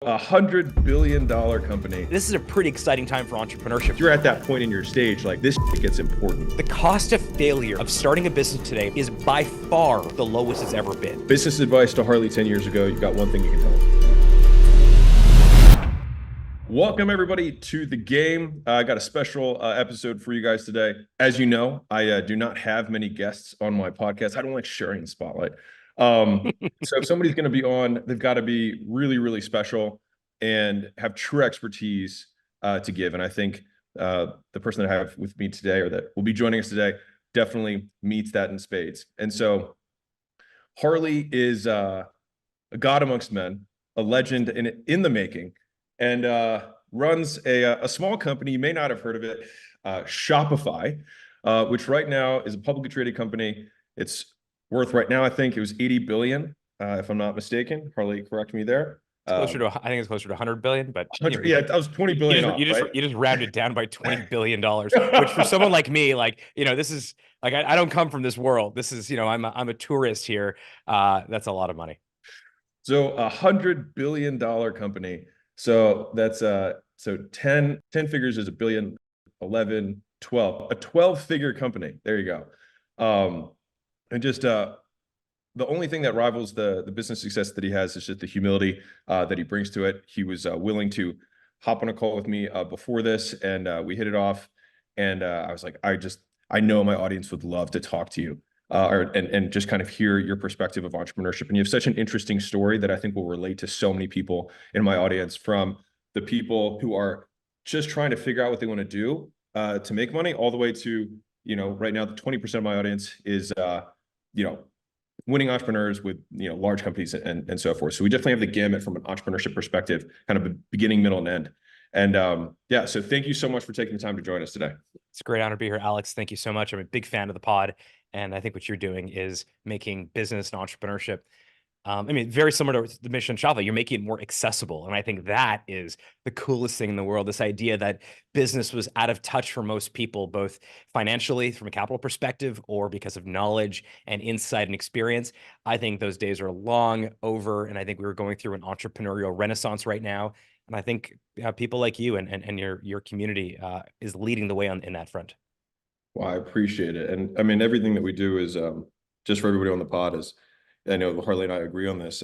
$100 billion company. This is a pretty exciting time for entrepreneurship. You're at that point in your stage, like this gets important. The cost of failure of starting a business today is by far the lowest it's ever been. Business advice to Harley 10 years ago, you've got one thing you can tell him. Welcome everybody to the game. I got a special episode for you guys today. As you know, I do not have many guests on my podcast. I don't like sharing the spotlight. So if somebody's going to be on, they've got to be really, really special and have true expertise to give. And I think the person that I have with me today, or that will be joining us today, definitely meets that in spades. And so Harley is a god amongst men, a legend in the making, and runs a small company. You may not have heard of it, Shopify, which right now is a publicly traded company. It's worth right now, I think it was 80 billion, if I'm not mistaken. Harley, correct me there. It's closer to, I think it's closer to 100 billion, but yeah, that was 20 billion off, right? You just rounded down by $20 billion, which for someone like me, like, this is like, I don't come from this world. This is, I'm a tourist here. That's a lot of money. So $100 billion company. So that's so 10 figures is a billion, 11, 12, a 12-figure company. There you go. And just the only thing that rivals the business success that he has is just the humility that he brings to it. He was willing to hop on a call with me before this, and we hit it off. And I was like, I know my audience would love to talk to you and just kind of hear your perspective of entrepreneurship. And you have such an interesting story that I think will relate to so many people in my audience, from the people who are just trying to figure out what they want to do to make money, all the way to, right now, the 20% of my audience is, winning entrepreneurs with, large companies and so forth. So we definitely have the gamut from an entrepreneurship perspective, kind of a beginning, middle, and end. And yeah, so thank you so much for taking the time to join us today. It's a great honor to be here, Alex. Thank you so much. I'm a big fan of the pod. And I think what you're doing is making business and entrepreneurship, very similar to the mission of Shopify. You're making it more accessible. And I think that is the coolest thing in the world. This idea that business was out of touch for most people, both financially from a capital perspective or because of knowledge and insight and experience. I think those days are long over. And I think we're going through an entrepreneurial renaissance right now. And I think people like you and your community is leading the way in that front. Well, I appreciate it. And I mean, everything that we do is just for everybody on the pod is, I know Harley and I agree on this,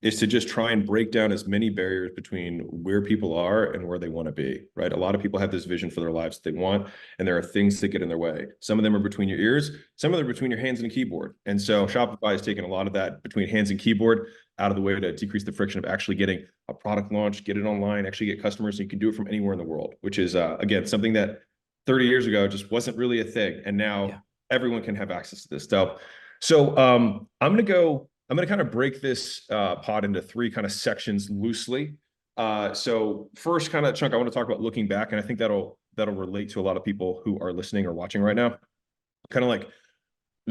is to just try and break down as many barriers between where people are and where they want to be, right? A lot of people have this vision for their lives that they want, and there are things that get in their way. Some of them are between your ears, some of them are between your hands and a keyboard. And so Shopify has taken a lot of that between hands and keyboard out of the way to decrease the friction of actually getting a product launch, get it online, actually get customers, and you can do it from anywhere in the world, which is, again, something that 30 years ago just wasn't really a thing. And now everyone can have access to this stuff. So I'm going to kind of break this pod into three kind of sections loosely. So first kind of chunk, I want to talk about looking back. And I think that'll relate to a lot of people who are listening or watching right now. Kind of like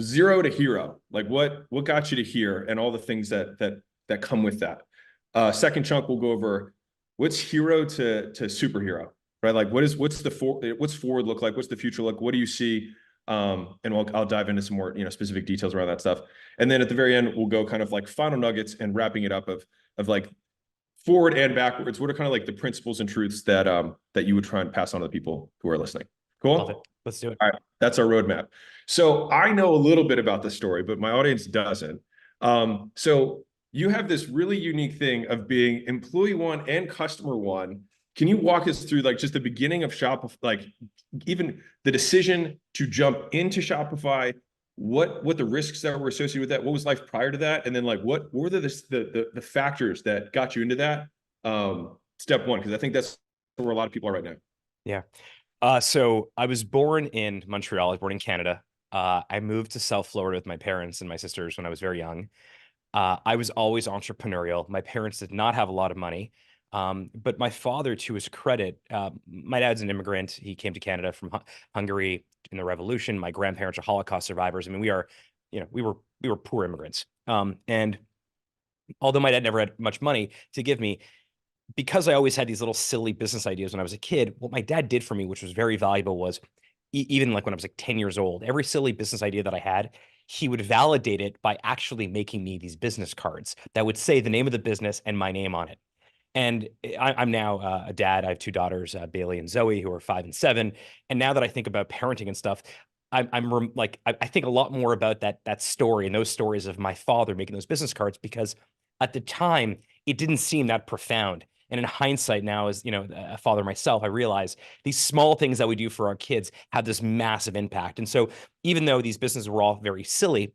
zero to hero, like what got you to here and all the things that come with that. Second chunk, we'll go over what's hero to superhero, right? Like what's forward look like? What's the future look? What do you see? And I'll dive into some more, specific details around that stuff. And then at the very end, we'll go kind of like final nuggets and wrapping it up of like forward and backwards. What are kind of like the principles and truths that you would try and pass on to the people who are listening? Cool. Love it. Let's do it. All right. That's our roadmap. So I know a little bit about this story, but my audience doesn't. So you have this really unique thing of being employee one and customer one. Can you walk us through like just the beginning of Shopify, like even the decision to jump into Shopify, what the risks that were associated with that? What was life prior to that? And then like, what were the factors that got you into that? Step one, because I think that's where a lot of people are right now. Yeah. So I was born in Montreal. I was born in Canada. I moved to South Florida with my parents and my sisters when I was very young. I was always entrepreneurial. My parents did not have a lot of money. But my father, to his credit, my dad's an immigrant. He came to Canada from Hungary in the revolution. My grandparents are Holocaust survivors. I mean, we were poor immigrants. And although my dad never had much money to give me, because I always had these little silly business ideas when I was a kid, what my dad did for me, which was very valuable, was even like when I was like 10 years old, every silly business idea that I had, he would validate it by actually making me these business cards that would say the name of the business and my name on it. And I'm now a dad. I have two daughters, Bailey and Zoe, who are 5 and 7. And now that I think about parenting and stuff, I think a lot more about that story and those stories of my father making those business cards, because at the time it didn't seem that profound. And in hindsight now, as you know, a father myself, I realize these small things that we do for our kids have this massive impact. And so even though these businesses were all very silly,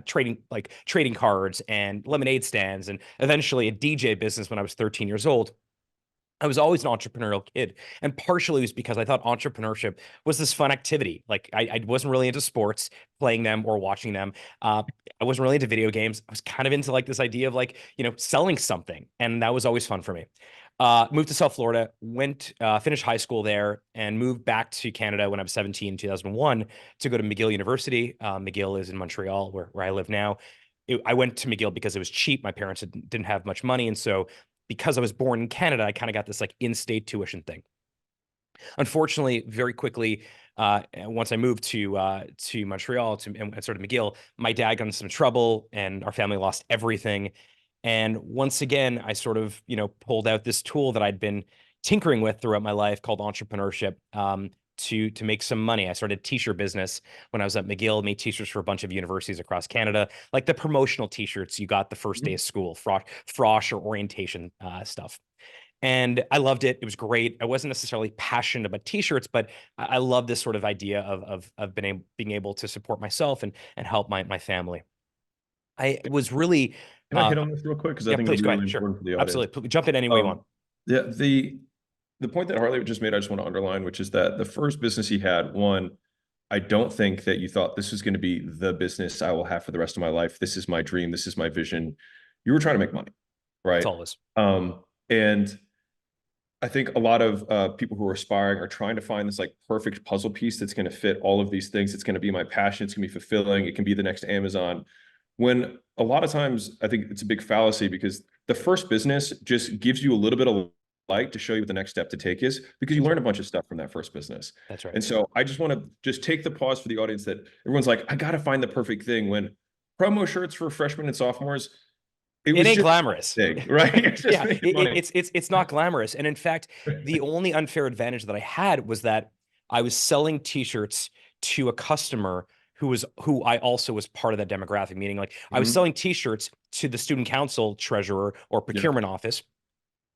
trading cards and lemonade stands, and eventually a DJ business when I was 13 years old, I was always an entrepreneurial kid. And partially it was because I thought entrepreneurship was this fun activity. Like I wasn't really into sports, playing them or watching them. Uh, I wasn't really into video games. I was kind of into like this idea of like, selling something. And that was always fun for me. Moved to South Florida, finished high school there, and moved back to Canada when I was 17 in 2001 to go to McGill University. McGill is in Montreal, where I live now. I went to McGill because it was cheap. My parents didn't have much money. And so because I was born in Canada, I kind of got this like in-state tuition thing. Unfortunately, very quickly, once I moved to Montreal and sort of McGill, my dad got in some trouble, and our family lost everything. And once again, I sort of pulled out this tool that I'd been tinkering with throughout my life called entrepreneurship. To make some money. I started a t-shirt business when I was at McGill, made t-shirts for a bunch of universities across Canada, like the promotional t-shirts you got the first day of school, frosh or orientation stuff. And I loved it. It was great. I wasn't necessarily passionate about t-shirts, but I love this sort of idea of being able to support myself and help my family. I was really Can I hit on this real quick? Because I yeah, think it'll please be go really ahead. Sure. important for the audience. Absolutely. Jump in any way you want. Yeah, the point that Harley just made, I just want to underline, which is that the first business he had, one, I don't think that you thought this was going to be the business I will have for the rest of my life. This is my dream. This is my vision. You were trying to make money, That's right? all this. And I think a lot of people who are aspiring are trying to find this like perfect puzzle piece that's going to fit all of these things. It's going to be my passion. It's going to be fulfilling. It can be the next Amazon. When a lot of times I think it's a big fallacy, because the first business just gives you a little bit of light to show you what the next step to take is, because you learn a bunch of stuff from that first business. That's right. And so I just want to just take the pause for the audience that everyone's like, I got to find the perfect thing, when promo shirts for freshmen and sophomores, it It was ain't just glamorous. thing, right? It's just Yeah, making money. it's not glamorous. And in fact, the only unfair advantage that I had was that I was selling t-shirts to a customer who I also was part of that demographic, meaning like I was Mhm. selling t-shirts to the student council treasurer or Yeah. procurement office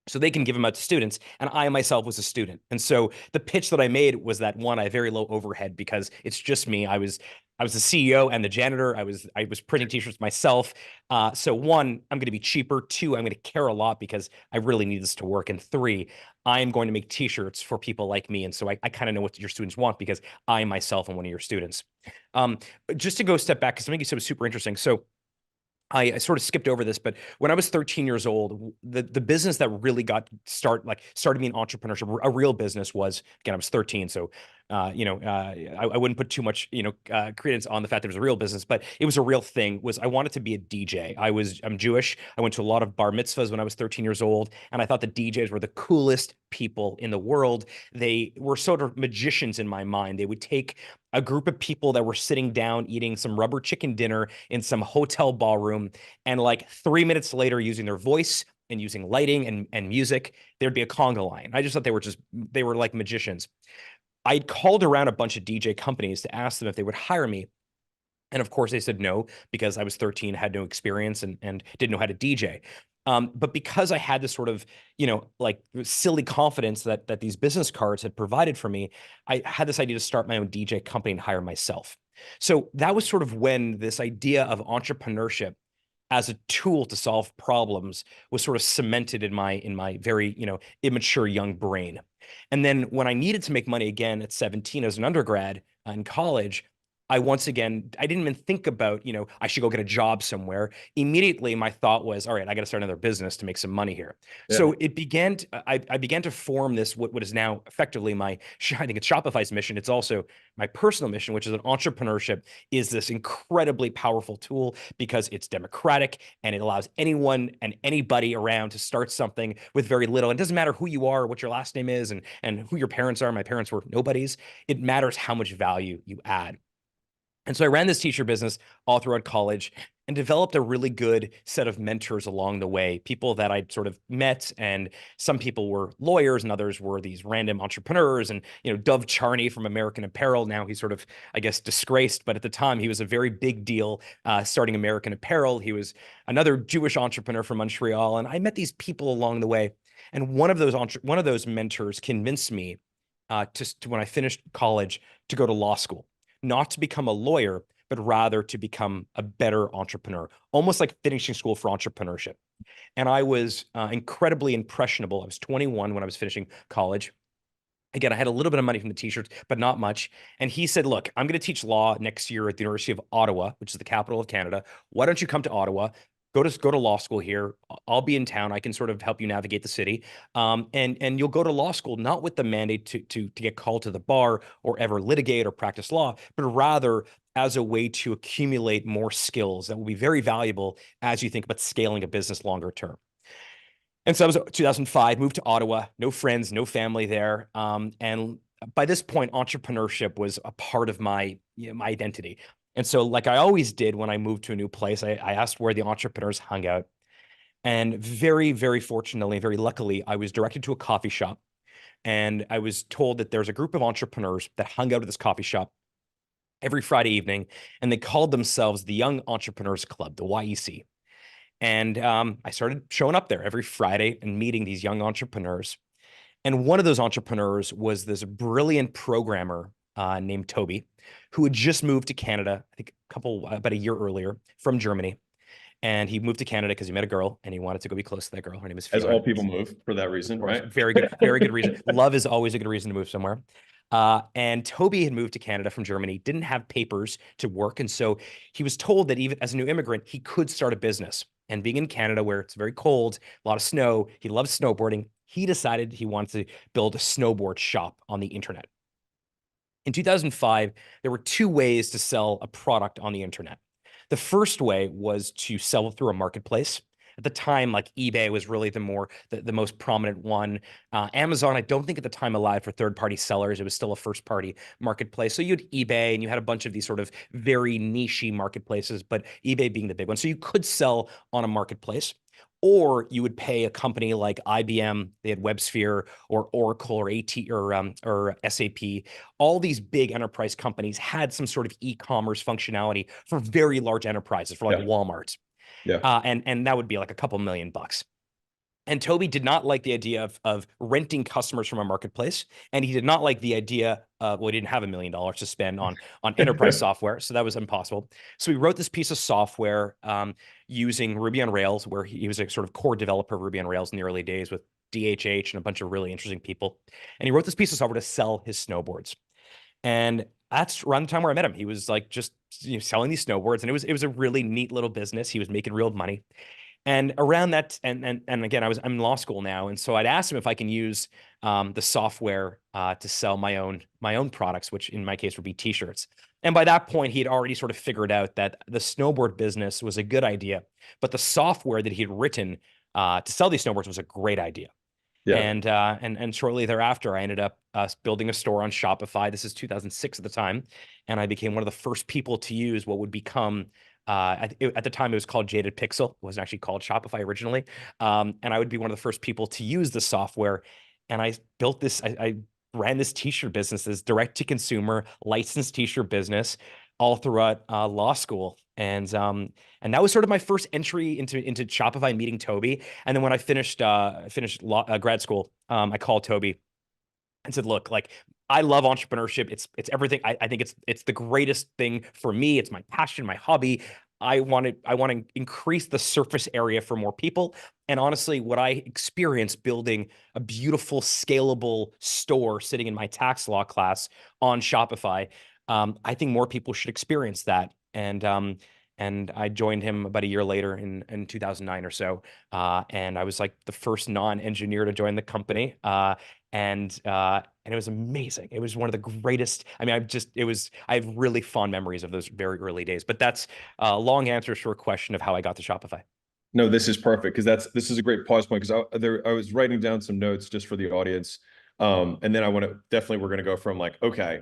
so they can give them out to students, and I myself was a student. And so the pitch that I made was that, one, I have very low overhead because it's just me. I was the CEO and the janitor. I was printing t-shirts myself. So one, I'm going to be cheaper. Two, I'm going to care a lot because I really need this to work. And three, I'm going to make t-shirts for people like me. And so I kind of know what your students want because I myself am one of your students. Um, just to go a step back, because something you said was super interesting. So I sort of skipped over this, but when I was 13 years old, the business that really started me in entrepreneurship, a real business, was, again, I was 13, so I wouldn't put too much credence on the fact that it was a real business, but it was a real thing. Was I wanted to be a DJ. I'm Jewish. I went to a lot of bar mitzvahs when I was 13 years old, and I thought the DJs were the coolest people in the world. They were sort of magicians in my mind. They would take a group of people that were sitting down eating some rubber chicken dinner in some hotel ballroom, and like 3 minutes later, using their voice and using lighting and music, there'd be a conga line. I just thought they were like magicians. I called around a bunch of DJ companies to ask them if they would hire me. And of course, they said no, because I was 13, had no experience, and didn't know how to DJ. But because I had this sort of, like silly confidence that these business cards had provided for me, I had this idea to start my own DJ company and hire myself. So that was sort of when this idea of entrepreneurship as a tool to solve problems was sort of cemented in my very, immature young brain. And then when I needed to make money again at 17 as an undergrad in college, I didn't even think about, I should go get a job somewhere. Immediately, my thought was, all right, I got to start another business to make some money here. Yeah. So I began to form this, what is now effectively I think it's Shopify's mission. It's also my personal mission, which is that entrepreneurship is this incredibly powerful tool because it's democratic and it allows anyone and anybody around to start something with very little. It doesn't matter who you are, what your last name is, and who your parents are. My parents were nobodies. It matters how much value you add. And so I ran this t-shirt business all throughout college. and developed a really good set of mentors along the way, people that I'd sort of met. And some people were lawyers and others were these random entrepreneurs. And, Dov Charney from American Apparel, now he's sort of, I guess, disgraced, but at the time he was a very big deal starting American Apparel. He was another Jewish entrepreneur from Montreal. And I met these people along the way. And one of those mentors convinced me to when I finished college to go to law school, not to become a lawyer, but rather to become a better entrepreneur, almost like finishing school for entrepreneurship. And I was incredibly impressionable. I was 21 when I was finishing college. Again, I had a little bit of money from the t-shirts, but not much. And he said, look, I'm going to teach law next year at the University of Ottawa, which is the capital of Canada. Why don't you come to Ottawa? Go to law school here. I'll be in town. I can sort of help you navigate the city. And you'll go to law school, not with the mandate to get called to the bar or ever litigate or practice law, but rather as a way to accumulate more skills that will be very valuable as you think about scaling a business longer term. And so that was 2005, moved to Ottawa, no friends, no family there. And by this point, entrepreneurship was a part of my identity. And so, like I always did when I moved to a new place, I asked where the entrepreneurs hung out. And very, very fortunately, very luckily, I was directed to a coffee shop. And I was told that there's a group of entrepreneurs that hung out at this coffee shop every Friday evening, and they called themselves the Young Entrepreneurs Club, the YEC. And I started showing up there every Friday and meeting these young entrepreneurs. And one of those entrepreneurs was this brilliant programmer named Toby, who had just moved to Canada, I think about a year earlier from Germany. And he moved to Canada because he met a girl and he wanted to go be close to that girl. Her name is As Fiona. all people move for that reason, Of course, right? very good reason. Love is always a good reason to move somewhere. And Toby had moved to Canada from Germany, didn't have papers to work. And so he was told that even as a new immigrant, he could start a business. And being in Canada, where it's very cold, a lot of snow, he loves snowboarding. He decided he wanted to build a snowboard shop on the internet. In 2005, there were two ways to sell a product on the internet. The first way was to sell through a marketplace. At the time, like eBay was really the most prominent one. Amazon, I don't think at the time allowed for third-party sellers. It was still a first-party marketplace. So you had eBay and you had a bunch of these sort of very niche-y marketplaces, but eBay being the big one. So you could sell on a marketplace, or you would pay a company like IBM, they had WebSphere, or Oracle, or or SAP. All these big enterprise companies had some sort of e-commerce functionality for very large enterprises, for like Yeah. Walmart. Yeah. And that would be like a couple $1,000,000. And Toby did not like the idea of renting customers from a marketplace, and he did not like the idea of, well, he didn't have $1,000,000 to spend on enterprise software, so that was impossible. So he wrote this piece of software using Ruby on Rails, where he was a sort of core developer of Ruby on Rails in the early days with DHH and a bunch of really interesting people. And he wrote this piece of software to sell his snowboards. And that's around the time where I met him. He was like just selling these snowboards, and it was a really neat little business. He was making real money. And around that, and again, I'm in law school now, and so I'd asked him if I can use the software to sell my own products, which in my case would be t-shirts. And by that point, he had already sort of figured out that the snowboard business was a good idea, but the software that he had written to sell these snowboards was a great idea. Yeah. And shortly thereafter, I ended up building a store on Shopify. This is 2006 at the time, and I became one of the first people to use what would become at the time it was called Jaded Pixel. It wasn't actually called Shopify originally. And I would be one of the first people to use the software. And I built this. I ran this t-shirt business, this direct to consumer licensed t-shirt business, all throughout law school. And that was sort of my first entry into Shopify, meeting Toby. And then when I finished grad school, I called Toby and said, look, like, I love entrepreneurship. It's everything. I think it's the greatest thing for me. It's my passion, my hobby. I want to increase the surface area for more people. And honestly, what I experienced building a beautiful, scalable store sitting in my tax law class on Shopify, I think more people should experience that. And I joined him about a year later in 2009 or so. And I was like the first non-engineer to join the company. And it was amazing. It was one of the greatest. I mean, I have really fond memories of those very early days. But that's a long answer, short question of how I got to Shopify. No, this is perfect because this is a great pause point because I was writing down some notes just for the audience. And then I want to definitely we're going to go from like, okay,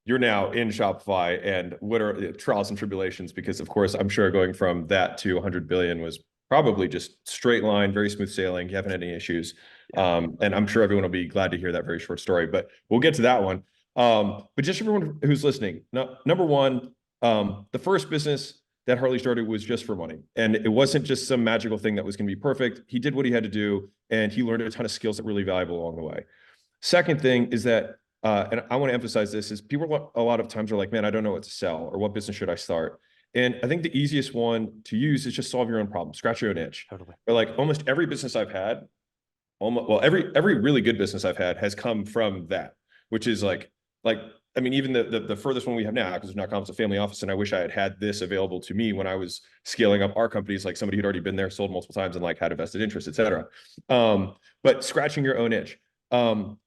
you're now in Shopify, and what are the trials and tribulations? Because of course, I'm sure going from that to 100 billion was probably just straight line, very smooth sailing. You haven't had any issues. And I'm sure everyone will be glad to hear that very short story, but we'll get to that one. But just everyone who's listening, number one, the first business that Harley started was just for money. And it wasn't just some magical thing that was going to be perfect. He did what he had to do, and he learned a ton of skills that were really valuable along the way. Second thing is that, and I want to emphasize this, is people a lot of times are like, man, I don't know what to sell, or what business should I start? And I think the easiest one to use is just solve your own problem, scratch your own itch. Totally. But like almost every business I've had, every really good business I've had has come from that, which is like I mean, even the furthest one we have now, because it's not it's a family office, and I wish I had had this available to me when I was scaling up our companies, like somebody who'd already been there, sold multiple times, and like had a vested interest, et cetera. But scratching your own itch.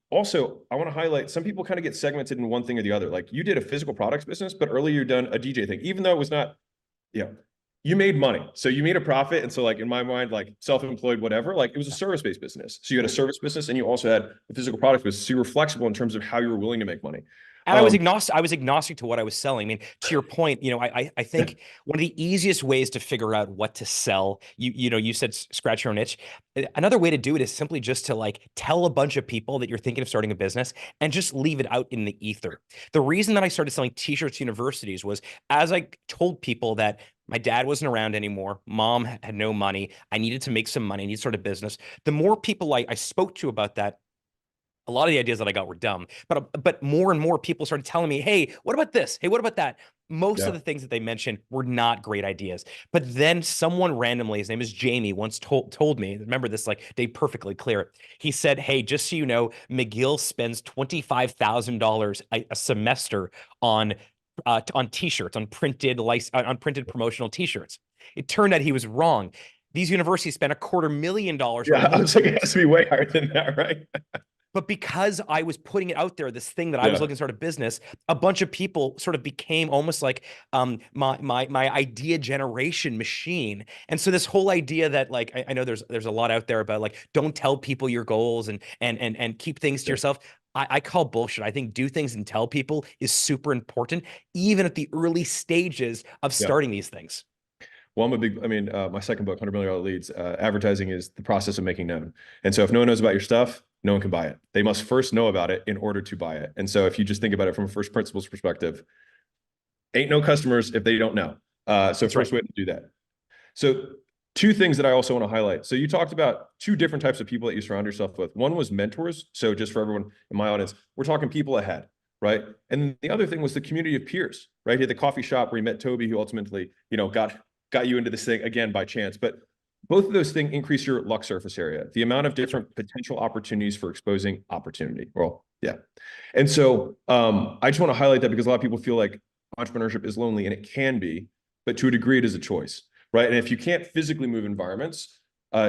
Also, I want to highlight, some people kind of get segmented in one thing or the other. Like you did a physical products business, but earlier you've done a DJ thing, even though it was not, you know, you made money. So you made a profit. And so like in my mind, like self-employed, whatever, like it was a service-based business. So you had a service business and you also had a physical product business. So you were flexible in terms of how you were willing to make money. And I was agnostic to what I was selling. I mean, to your point, I think one of the easiest ways to figure out what to sell, you said scratch your own itch. Another way to do it is simply just to like tell a bunch of people that you're thinking of starting a business and just leave it out in the ether. The reason that I started selling t-shirts to universities was, as I told people that my dad wasn't around anymore, mom had no money, I needed to make some money, I needed to start a business. The more people I spoke to about that, a lot of the ideas that I got were dumb, but more and more people started telling me, hey, what about this? Hey, what about that? Most of the things that they mentioned were not great ideas. But then someone randomly, his name is Jamie, once told me, remember this, like they perfectly clear it. He said, hey, just so you know, McGill spends $25,000 a semester on t-shirts, on printed promotional t-shirts. It turned out he was wrong. These universities spend $250,000. Yeah, I was like, it has to be way higher than that, right? But because I was putting it out there, this thing that I was looking to start a business, a bunch of people sort of became almost like my idea generation machine. And so this whole idea that like I know there's a lot out there about like don't tell people your goals and keep things to yourself. I call bullshit. I think do things and tell people is super important, even at the early stages of starting these things. Well, my second book, $100 million Leads, advertising is the process of making known. And so if no one knows about your stuff, no one can buy it. They must first know about it in order to buy it. And so if you just think about it from a first principles perspective, ain't no customers if they don't know. So first way to do that. So two things that I also want to highlight. So you talked about two different types of people that you surround yourself with. One was mentors. So just for everyone in my audience, we're talking people ahead, right? And the other thing was the community of peers, right? At the coffee shop where you met Toby, who ultimately, got you into this thing again by chance. But both of those things increase your luck surface area, the amount of different potential opportunities for exposing opportunity. Well, yeah. And so I just want to highlight that because a lot of people feel like entrepreneurship is lonely, and it can be, but to a degree it is a choice, right? And if you can't physically move environments,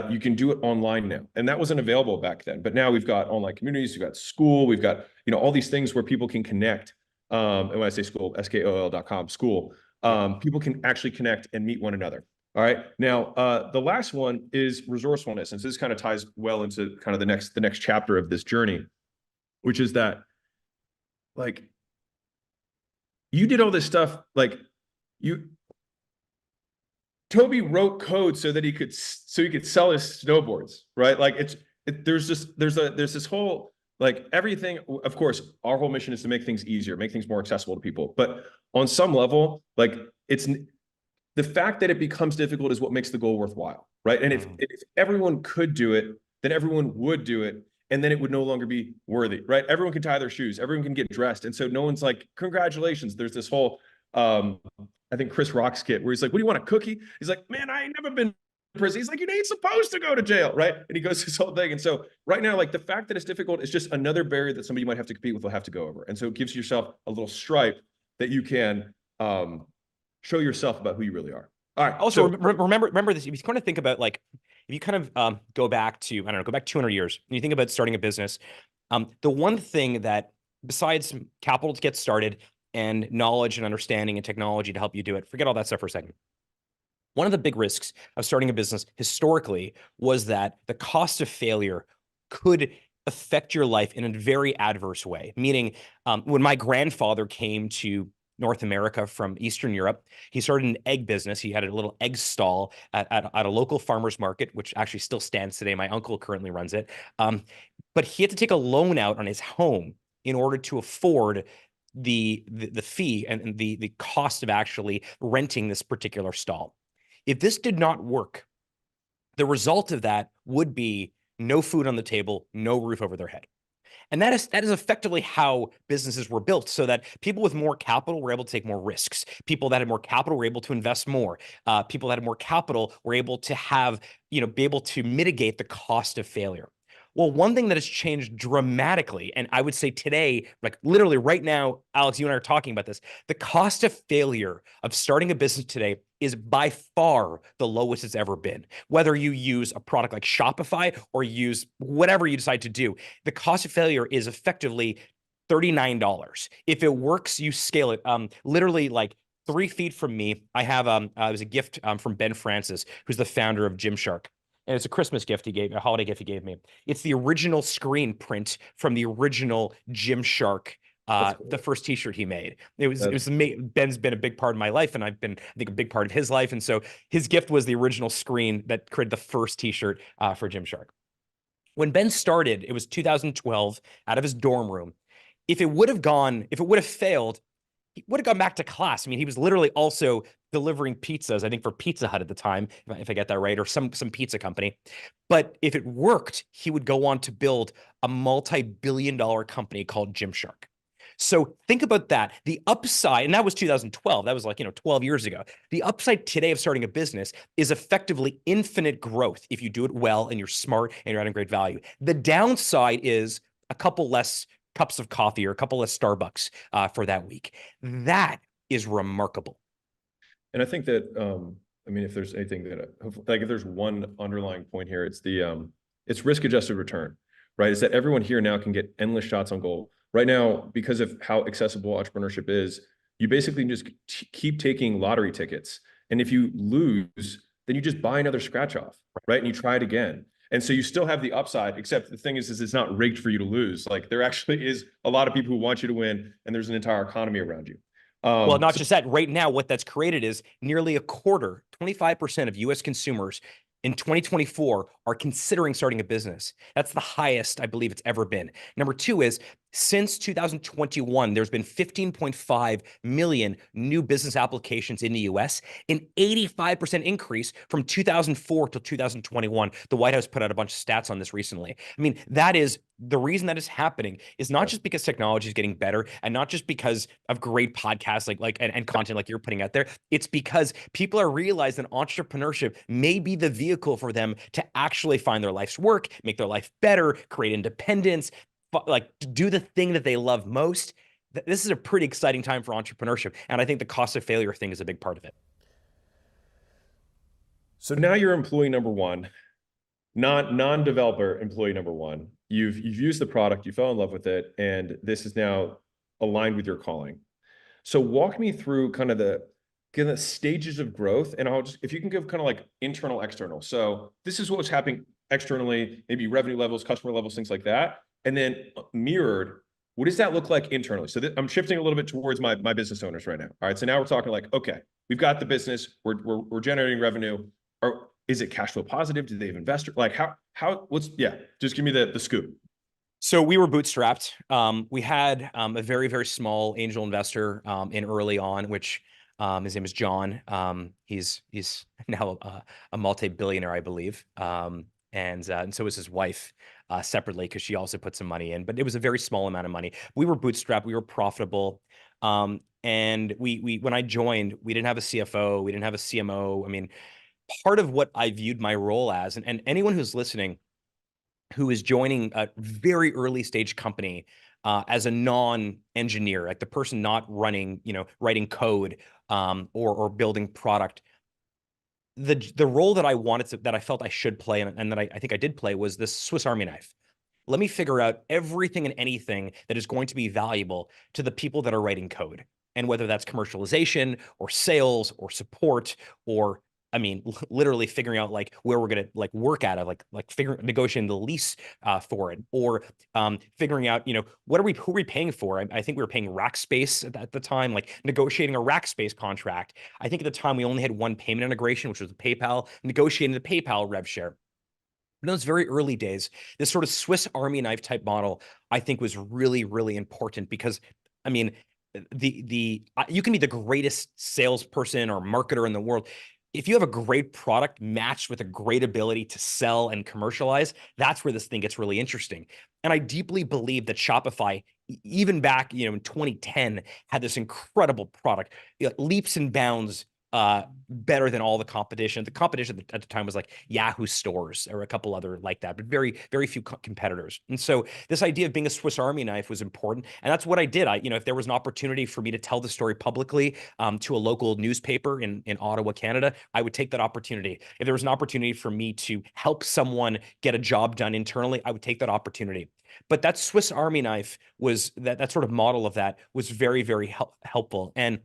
you can do it online now. And that wasn't available back then. But now we've got online communities, we've got school, we've got, all these things where people can connect. And when I say school, SKOL.com, school, people can actually connect and meet one another. All right. Now, the last one is resourcefulness. And so this kind of ties well into kind of the next chapter of this journey, which is that like you did all this stuff, like Toby wrote code so that he could sell his snowboards, right? Like there's this whole, like everything, of course, our whole mission is to make things easier, make things more accessible to people. But on some level, like it's the fact that it becomes difficult is what makes the goal worthwhile, right? And if everyone could do it, then everyone would do it. And then it would no longer be worthy, right? Everyone can tie their shoes, everyone can get dressed. And so no one's like, congratulations. There's this whole, I think Chris Rock's kit where he's like, what do you want, a cookie? He's like, man, I ain't never been to prison. He's like, you ain't supposed to go to jail, right? And he goes this whole thing. And so right now, like the fact that it's difficult is just another barrier that somebody might have to compete with will have to go over. And so it gives yourself a little stripe that you can show yourself about who you really are. All right. Also, remember this. If you kind of think about like, if you kind of go back to, go back 200 years, and you think about starting a business, the one thing that besides capital to get started and knowledge and understanding and technology to help you do it, forget all that stuff for a second. One of the big risks of starting a business historically was that the cost of failure could affect your life in a very adverse way. Meaning, when my grandfather came to North America from Eastern Europe, he started an egg business. He had a little egg stall at a local farmer's market, which actually still stands today. My uncle currently runs it. But he had to take a loan out on his home in order to afford the fee and the cost of actually renting this particular stall. If this did not work, the result of that would be no food on the table, no roof over their head. And that is effectively how businesses were built, so that people with more capital were able to take more risks. People that had more capital were able to invest more. People that had more capital were able to have, be able to mitigate the cost of failure. Well, one thing that has changed dramatically, and I would say today, like literally right now, Alex, you and I are talking about this, the cost of failure of starting a business today is by far the lowest it's ever been. Whether you use a product like Shopify or use whatever you decide to do, the cost of failure is effectively $39. If it works, you scale it. Literally like 3 feet from me, I have it was a gift from Ben Francis, who's the founder of Gymshark. And it's a Christmas gift he gave, a holiday gift he gave me. It's the original screen print from the original Gymshark, Cool. the first T-shirt he made. That's Ben's been a big part of my life, and I've been, I think, a big part of his life. And so his gift was the original screen that created the first T-shirt for Gymshark. When Ben started, it was 2012, out of his dorm room. If it would have failed, he would have gone back to class. I mean, he was literally also delivering pizzas, I think for Pizza Hut at the time, if I get that right, or some pizza company. But if it worked, he would go on to build a multi-billion-dollar company called Gymshark. So think about that. The upside, and that was 2012. That was like, 12 years ago. The upside today of starting a business is effectively infinite growth if you do it well and you're smart and you're adding great value. The downside is a couple less cups of coffee or a couple less Starbucks for that week. That is remarkable. And I think that, I mean, if there's anything that, like, if there's one underlying point here, it's risk adjusted return, right? Is that everyone here now can get endless shots on goal. Right now, because of how accessible entrepreneurship is, you basically just keep taking lottery tickets. And if you lose, then you just buy another scratch off, right? And you try it again. And so you still have the upside, except the thing is it's not rigged for you to lose. Like, there actually is a lot of people who want you to win, and there's an entire economy around you. Well, not So just that. Right now, what that's created is nearly a quarter, 25% of US consumers in 2024 are considering starting a business. That's the highest I believe it's ever been. Number two is, since 2021, there's been 15.5 million new business applications in the US, an 85% increase from 2004 to 2021. The White House put out a bunch of stats on this recently. I mean, that is the reason that is happening is not just because technology is getting better and not just because of great podcasts and content like you're putting out there. It's because people are realizing that entrepreneurship may be the vehicle for them to actually find their life's work, make their life better, create independence, like do the thing that they love most. This is a pretty exciting time for entrepreneurship. And I think the cost of failure thing is a big part of it. So now you're employee number one, non-developer employee number one. You've used the product, you fell in love with it, and this is now aligned with your calling. So walk me through kind of the stages of growth, and if you can give kind of like internal, external. So this is what's happening externally, maybe revenue levels, customer levels, things like that. And then mirrored, what does that look like internally? So I'm shifting a little bit towards my business owners right now. All right. So now we're talking like, okay, we've got the business, we're generating revenue. Or is it cash flow positive? Do they have investors? Like just give me the scoop. So we were bootstrapped. We had a very, very small angel investor in early on, which his name is John. He's now a multi-billionaire, I believe. And so was his wife separately, because she also put some money in, but it was a very small amount of money. We were bootstrapped. We were profitable. And we when I joined, we didn't have a CFO. We didn't have a CMO. I mean, part of what I viewed my role as, and anyone who's listening who is joining a very early stage company as a non-engineer, like the person not running, writing code or building product, the role that I wanted to, that I felt I should play, and that I think I did play, was this Swiss Army knife. Let me figure out everything and anything that is going to be valuable to the people that are writing code. And whether that's commercialization or sales or support or I mean, literally figuring out like where we're gonna like work out of, like figuring negotiating the lease for it, or figuring out, who are we paying for? I think we were paying rack space at the time, like negotiating a rack space contract. I think at the time we only had one payment integration, which was PayPal, negotiating the PayPal rev share. In those very early days, this sort of Swiss Army knife type model, I think, was really, really important because, I mean, you can be the greatest salesperson or marketer in the world. If you have a great product matched with a great ability to sell and commercialize, that's where this thing gets really interesting. And I deeply believe that Shopify, even back, in 2010, had this incredible product, leaps and bounds better than all the competition. The competition at the time was like Yahoo stores or a couple other like that, but very, very few competitors. And so this idea of being a Swiss Army knife was important. And that's what I did. If there was an opportunity for me to tell the story publicly to a local newspaper in Ottawa, Canada, I would take that opportunity. If there was an opportunity for me to help someone get a job done internally, I would take that opportunity. But that Swiss Army knife was that sort of model of that was very, very helpful. And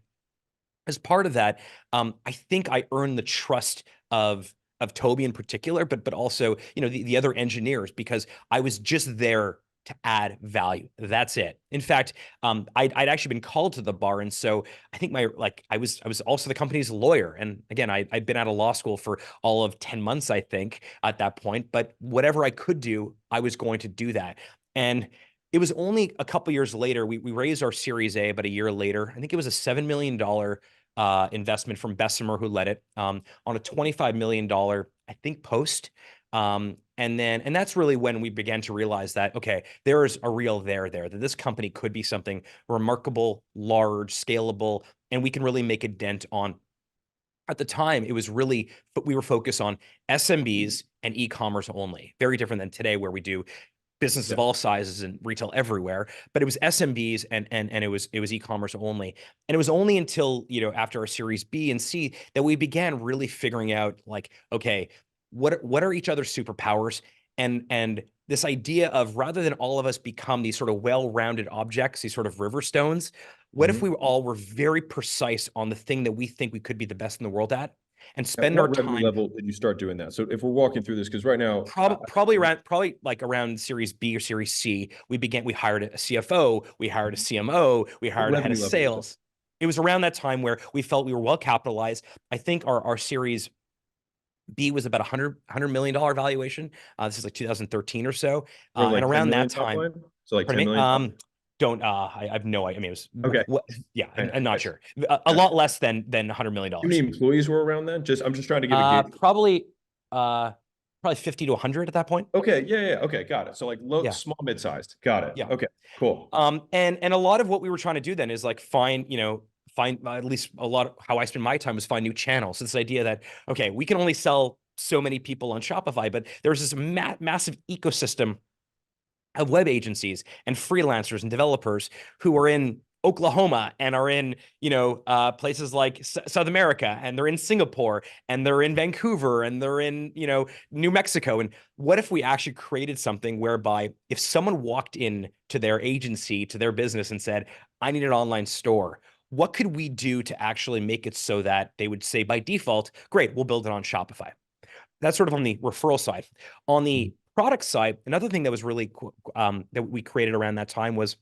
as part of that, I think I earned the trust of Toby in particular, but also the other engineers, because I was just there to add value. That's it. In fact, I'd actually been called to the bar, and so I think I was also the company's lawyer. And again, I'd been out of law school for all of 10 months, I think, at that point. But whatever I could do, I was going to do that. And it was only a couple years later, we raised our Series A about a year later. I think it was a $7 million investment from Bessemer, who led it, on a $25 million, I think, post. And that's really when we began to realize that, okay, there is a real there, that this company could be something remarkable, large, scalable, and we can really make a dent on. At the time, it was really, we were focused on SMBs and e-commerce only. Very different than today, where we do businesses of all sizes and retail everywhere, but it was SMBs and it was e-commerce only. And it was only until, after our Series B and C, that we began really figuring out, like, okay, what are each other's superpowers? And this idea of, rather than all of us become these sort of well-rounded objects, these sort of river stones, what if we all were very precise on the thing that we think we could be the best in the world at, and At spend our what revenue time. level did you start doing that? So if we're walking through this, because right now, Probably like around Series B or Series C, we hired a CFO, we hired a CMO, we what hired a head of revenue level was that? sales. It was around that time where we felt we were well capitalized. I think our Series B was about $100 million valuation. This is like 2013 or so. Or And like 10 around that million top time, line? So like pardon 10 me. million top? Don't I have no idea. I mean, it was Okay. yeah, I know. I'm not Nice. sure. A Nice. lot less than $100 million. How many employees were around then? I'm just trying to get a gauge. Probably uh 50 to 100 at that point. Okay. Yeah. Yeah. Okay. Got it. So like low, Yeah. small, mid-sized. Got it. Yeah. Okay. Cool. And a lot of what we were trying to do then is like find at least a lot of how I spend my time was find new channels. So this idea that, okay, we can only sell so many people on Shopify, but there's this massive ecosystem of web agencies and freelancers and developers who are in Oklahoma and are in, places like South America, and they're in Singapore, and they're in Vancouver, and they're in, New Mexico. And what if we actually created something whereby if someone walked in to their agency, to their business, and said, I need an online store, what could we do to actually make it so that they would say by default, great, we'll build it on Shopify? That's sort of on the referral side. On the product side, another thing that was really that we created around that time was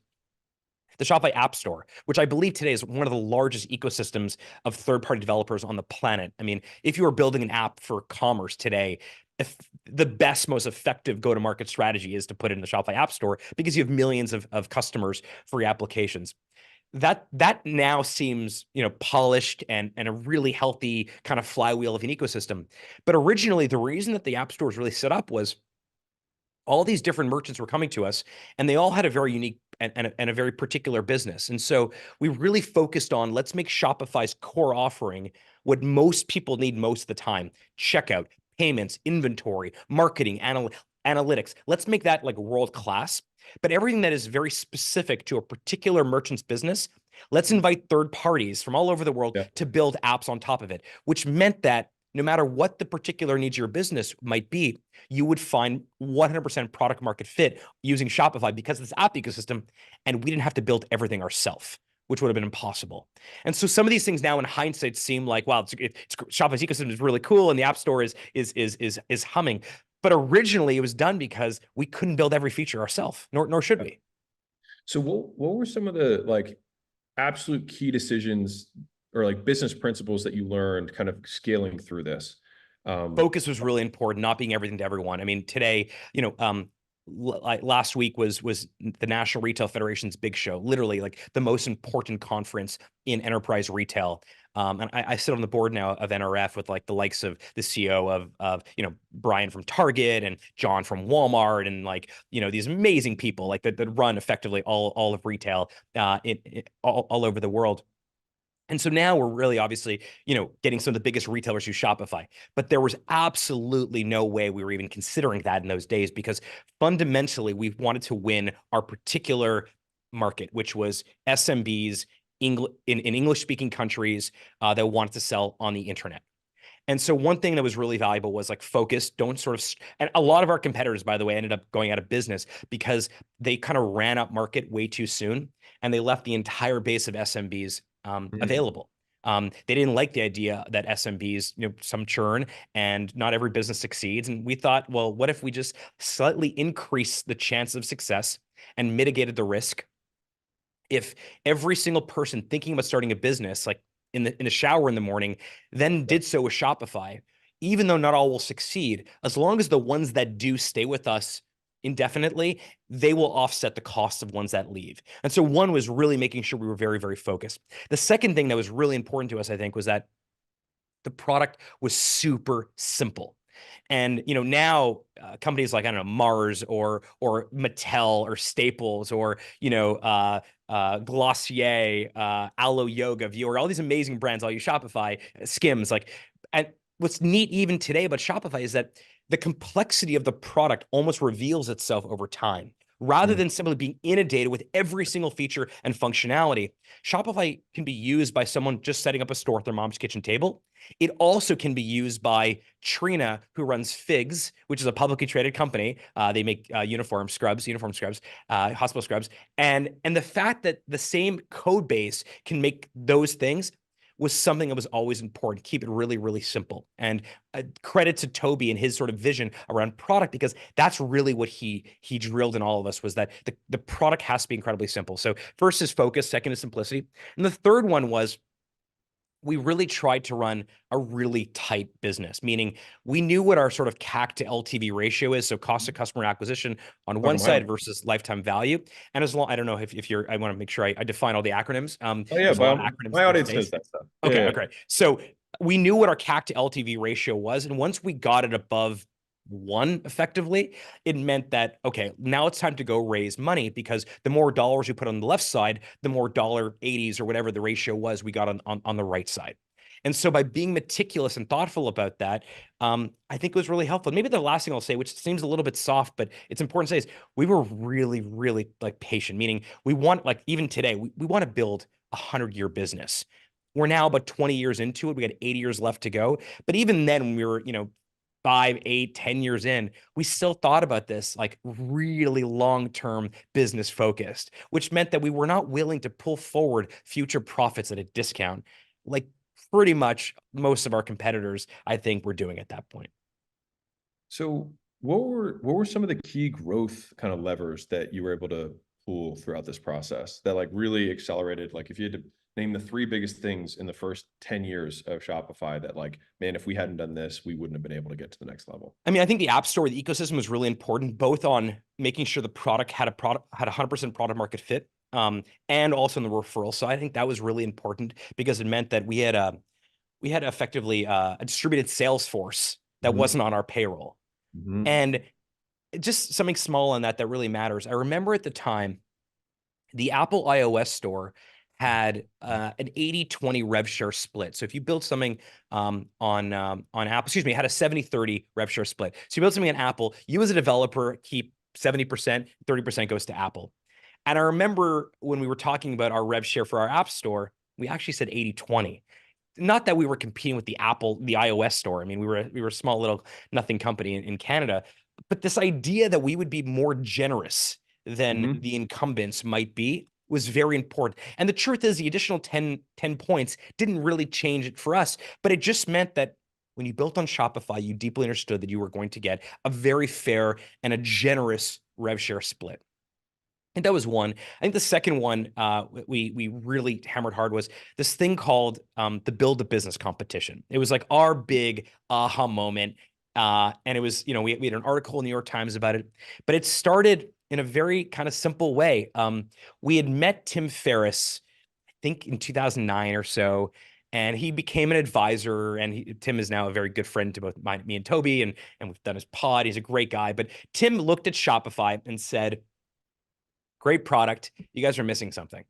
the Shopify App Store, which I believe today is one of the largest ecosystems of third-party developers on the planet. I mean, if you are building an app for commerce today, if the best, most effective go-to-market strategy is to put it in the Shopify App Store, because you have millions of customers for your applications. That now seems, polished and a really healthy kind of flywheel of an ecosystem. But originally, the reason that the App Store was really set up was all these different merchants were coming to us, and they all had a very unique and a very particular business. And so we really focused on, let's make Shopify's core offering what most people need most of the time: checkout, payments, inventory, marketing, analytics. Let's make that like world class. But everything that is very specific to a particular merchant's business, let's invite third parties from all over the world Yeah. to build apps on top of it, which meant that no matter what the particular needs of your business might be, you would find 100% product market fit using Shopify because of this app ecosystem, and we didn't have to build everything ourselves. which would have been impossible. And so some of these things now in hindsight seem like, wow, Shopify's ecosystem is really cool and the App Store is humming. But originally it was done because we couldn't build every feature ourselves, nor should we. So what were some of the like absolute key decisions or like business principles that you learned kind of scaling through this? Focus was really important, not being everything to everyone. I mean, today, like last week was the National Retail Federation's big show, literally like the most important conference in enterprise retail. And I sit on the board now of NRF with like the likes of the CEO of Brian from Target and John from Walmart and like these amazing people like that run effectively all of retail all over the world. And so now we're really obviously, getting some of the biggest retailers use Shopify. But there was absolutely no way we were even considering that in those days because fundamentally we wanted to win our particular market, which was SMBs in English speaking countries that wanted to sell on the internet. And so one thing that was really valuable was like focus, don't sort of, and a lot of our competitors, by the way, ended up going out of business because they kind of ran up market way too soon and they left the entire base of SMBs available. They didn't like the idea that SMBs, some churn and not every business succeeds. And we thought, well, what if we just slightly increase the chance of success and mitigated the risk? If every single person thinking about starting a business, like in the shower in the morning, then did so with Shopify, even though not all will succeed, as long as the ones that do stay with us indefinitely, they will offset the costs of ones that leave. And so one was really making sure we were very, very focused. The second thing that was really important to us, I think, was that the product was super simple. And now companies like I don't know Mars or Mattel or Staples or Glossier, Alo Yoga, Viewer, all these amazing brands, all you Shopify, Skims, like, and what's neat even today about Shopify is that the complexity of the product almost reveals itself over time. Rather than simply being inundated with every single feature and functionality, Shopify can be used by someone just setting up a store at their mom's kitchen table. It also can be used by Trina, who runs Figs, which is a publicly traded company. They make uniform scrubs, hospital scrubs, and the fact that the same code base can make those things was something that was always important. Keep it really, really simple. And credit to Toby and his sort of vision around product, because that's really what he drilled in all of us, was that the product has to be incredibly simple. So first is focus, second is simplicity. And the third one was we really tried to run a really tight business, meaning we knew what our sort of CAC to LTV ratio is. So cost of customer acquisition on one side versus lifetime value. And as long, I don't know if you're, I want to make sure I define all the acronyms. Oh yeah, There's a lot of acronyms my in audience this knows space. that stuff. Okay, Yeah. okay. So we knew what our CAC to LTV ratio was. And once we got it above one effectively, it meant that, okay, now it's time to go raise money, because the more dollars you put on the left side, the more $80s or whatever the ratio was we got on the right side. And so by being meticulous and thoughtful about that, I think it was really helpful. Maybe the last thing I'll say, which seems a little bit soft, but it's important to say, is we were really, really like patient, meaning we want, like even today, we want to build a 100-year business. We're now about 20 years into it. We got 80 years left to go. But even then, when we were, 5, 8, 10 years in, we still thought about this like really long-term business focused, which meant that we were not willing to pull forward future profits at a discount, like pretty much most of our competitors, I think, were doing at that point. So what were some of the key growth kind of levers that you were able to pull throughout this process that like really accelerated? Like if you had to name the 3 biggest things in the first 10 years of Shopify that like, man, if we hadn't done this, we wouldn't have been able to get to the next level. I mean, I think the App Store, the ecosystem was really important, both on making sure the product had 100% product market fit, and also on the referral side. I think that was really important because it meant that we had effectively a distributed sales force that wasn't on our payroll. And just something small on that really matters. I remember at the time, the Apple iOS store had an 80-20 rev share split. So if you build something on Apple, excuse me, it had a 70-30 rev share split. So you build something on Apple, you as a developer keep 70%, 30% goes to Apple. And I remember when we were talking about our rev share for our App Store, we actually said 80-20. Not that we were competing with the iOS store. I mean, we were a small little nothing company in Canada, but this idea that we would be more generous than the incumbents might be was very important. And the truth is, the additional 10 points didn't really change it for us, but it just meant that when you built on Shopify, you deeply understood that you were going to get a very fair and a generous rev share split. And that was one. I think the second one we really hammered hard was this thing called the Build a Business competition. It was like our big aha moment. And it was, we had an article in the New York Times about it, but it started in a very kind of simple way. We had met Tim Ferriss, I think in 2009 or so, and he became an advisor. And Tim is now a very good friend to both me and Toby, and we've done his pod. He's a great guy. But Tim looked at Shopify and said, great product. You guys are missing something.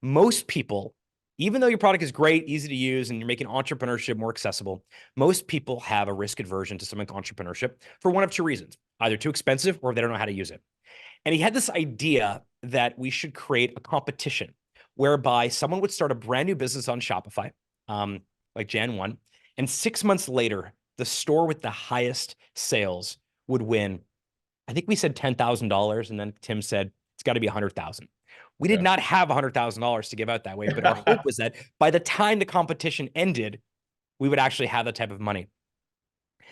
Most people, even though your product is great, easy to use, and you're making entrepreneurship more accessible, most people have a risk aversion to something like entrepreneurship for one of two reasons: either too expensive or they don't know how to use it. And he had this idea that we should create a competition whereby someone would start a brand new business on Shopify, like Jan 1, and 6 months later, the store with the highest sales would win. I think we said $10,000, and then Tim said, it's got to be 100,000. We did not have $100,000 to give out that way, but our hope was that by the time the competition ended, we would actually have that type of money.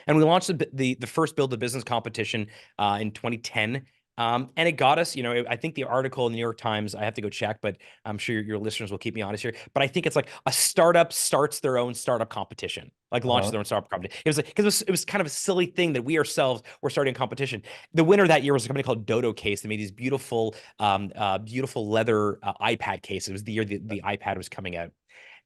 And we launched the first Build a Business competition in 2010. And it got us, I think the article in the New York Times, I have to go check, but I'm sure your listeners will keep me honest here. But I think it's like a startup starts their own startup competition, like launches their own startup competition. It was like, because it was kind of a silly thing that we ourselves were starting a competition. The winner that year was a company called Dodo Case. They made these beautiful, beautiful leather iPad cases. It was the year the iPad was coming out.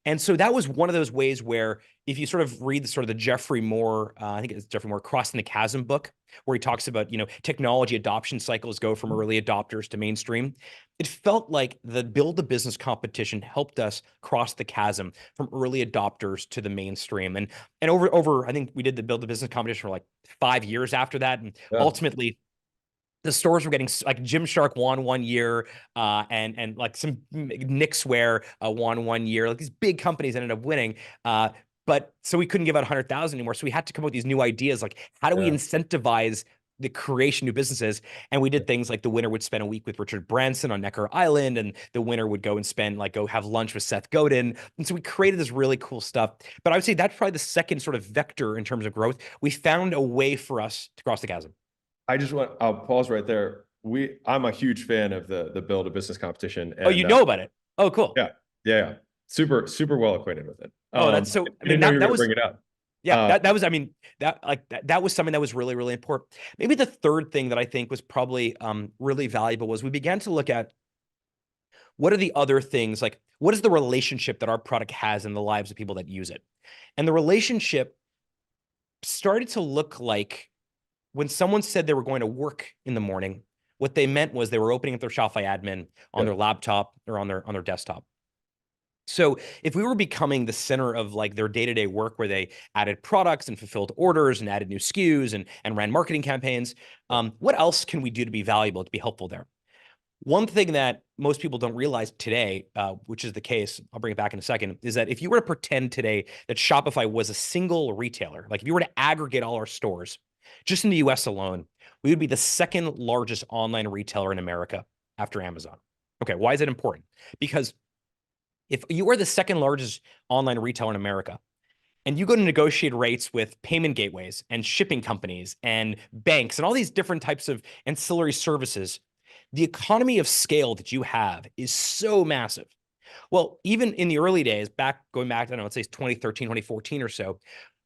And so that was one of those ways where if you sort of read the Jeffrey Moore, I think it's Jeffrey Moore, Crossing the Chasm book, where he talks about, technology adoption cycles go from early adopters to mainstream. It felt like the Build a Business competition helped us cross the chasm from early adopters to the mainstream. And over, I think we did the Build a Business competition for like 5 years after that. And ultimately, the stores were getting like Gymshark won 1 year, and like some Knicks wear won 1 year. Like these big companies ended up winning. But so we couldn't give out 100,000 anymore. So we had to come up with these new ideas, like how do we incentivize the creation of new businesses? And we did things like the winner would spend a week with Richard Branson on Necker Island, and the winner would go and go have lunch with Seth Godin. And so we created this really cool stuff. But I would say that's probably the second sort of vector in terms of growth. We found a way for us to cross the chasm. I'll pause right there. I'm a huge fan of the Build a Business competition. And, oh, you know about it? Oh, cool. Yeah. Super, super well acquainted with it. Oh, that's so, I didn't know you were going to bring it up. Yeah, that was, I mean, that was something that was really, really important. Maybe the third thing that I think was probably really valuable was we began to look at what are the other things, like what is the relationship that our product has in the lives of people that use it? And the relationship started to look like when someone said they were going to work in the morning, what they meant was they were opening up their Shopify admin on their laptop or on their desktop. So if we were becoming the center of like their day-to-day work where they added products and fulfilled orders and added new SKUs and ran marketing campaigns, what else can we do to be valuable, to be helpful there? One thing that most people don't realize today, which is the case, I'll bring it back in a second, is that if you were to pretend today that Shopify was a single retailer, like if you were to aggregate all our stores, just in the US alone, we would be the second largest online retailer in America after Amazon. Okay, why is it important? Because if you are the second largest online retailer in America, and you go to negotiate rates with payment gateways and shipping companies and banks and all these different types of ancillary services, the economy of scale that you have is so massive. Well, even in the early days, going back, I don't know, let's say 2013, 2014 or so,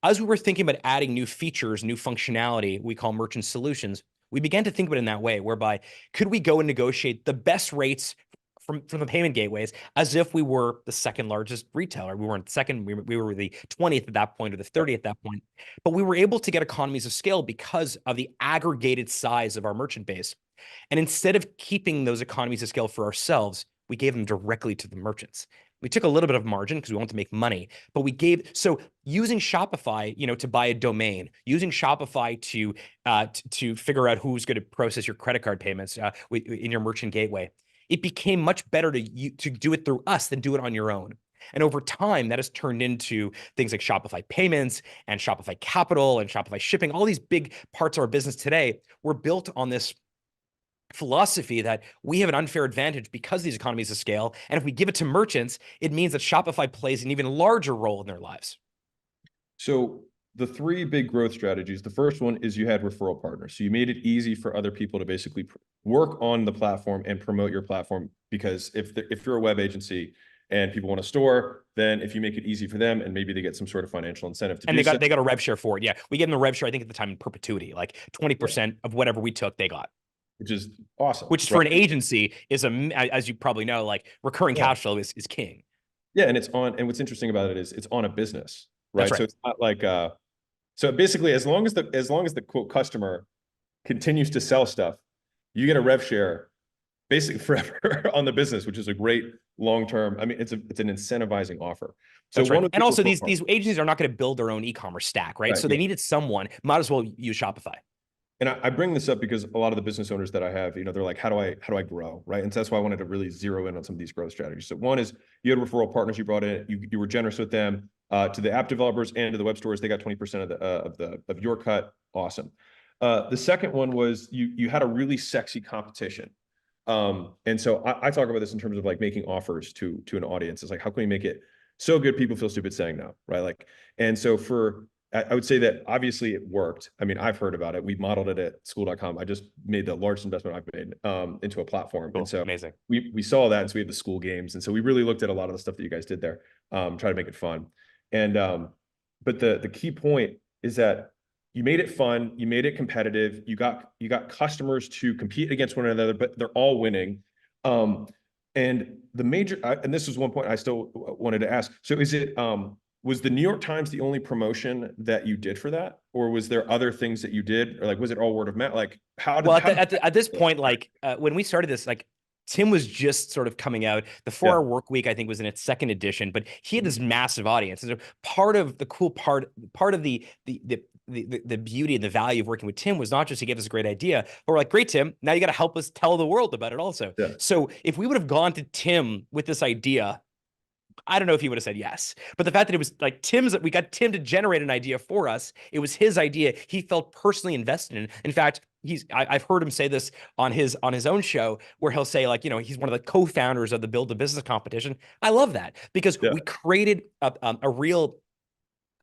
as we were thinking about adding new features, new functionality, we call merchant solutions, we began to think about it in that way, whereby could we go and negotiate the best rates from the payment gateways as if we were the second largest retailer. We weren't second, we were the 20th at that point or the 30th at that point. But we were able to get economies of scale because of the aggregated size of our merchant base. And instead of keeping those economies of scale for ourselves, we gave them directly to the merchants. We took a little bit of margin because we wanted to make money, but we gave, so using Shopify, to buy a domain, using Shopify to figure out who's going to process your credit card payments in your merchant gateway, it became much better to do it through us than do it on your own. And over time, that has turned into things like Shopify Payments and Shopify Capital and Shopify Shipping. All these big parts of our business today were built on this philosophy that we have an unfair advantage because of these economies of scale. And if we give it to merchants, it means that Shopify plays an even larger role in their lives. So the three big growth strategies, the first one is you had referral partners. So you made it easy for other people to basically work on the platform and promote your platform. Because if you're a web agency and people want a store, then if you make it easy for them and maybe they get some sort of financial incentive to And do so. they got a rev share for it. Yeah. We gave them the rev share, I think at the time in perpetuity, like 20% of whatever we took, they got. Which is awesome. Which for right? an agency is as you probably know, like recurring cash flow is king. Yeah, and and what's interesting about it is it's on a business, right? That's right. So it's not like so basically as long as the quote customer continues to sell stuff, you get a rev share basically forever on the business, which is a great long-term. I mean, it's an incentivizing offer. So That's right. one of And the also these agencies are not going to build their own e-commerce stack, right? So they needed someone, might as well use Shopify. And I bring this up because a lot of the business owners that I have, they're like, how do I grow, right? And so that's why I wanted to really zero in on some of these growth strategies. So one is you had referral partners you brought in, you were generous with them, to the app developers and to the web stores, they got 20% of your cut. Awesome. The second one was you had a really sexy competition. And so I talk about this in terms of like making offers to an audience. It's like, how can we make it so good people feel stupid saying no, right? Like, and so I would say that obviously it worked. I mean, I've heard about it. We modeled it at school.com. I just made the largest investment I've made into a platform. Cool. And so amazing. We saw that. And so we have the school games. And so we really looked at a lot of the stuff that you guys did there, try to make it fun. And but the key point is that you made it fun, you made it competitive, you got customers to compete against one another, but they're all winning. And the major, and this was one point I still wanted to ask. So is it, was the New York Times the only promotion that you did for that? Or was there other things that you did? Or like, was it all word of mouth? Like how did, at this point, like when we started this, like Tim was just sort of coming out. The 4 Hour Work Week, I think, was in its second edition, but he had this massive audience. And so part of the cool part of the beauty and the value of working with Tim was not just he gave us a great idea, but we're like, great, Tim, now you got to help us tell the world about it also. Yeah. So if we would have gone to Tim with this idea, I don't know if he would have said yes, but the fact that it was like we got Tim to generate an idea for us. It was his idea. He felt personally invested in. In fact, I've heard him say this on his own show where he'll say like, he's one of the co-founders of the Build a Business competition. I love that because we created a real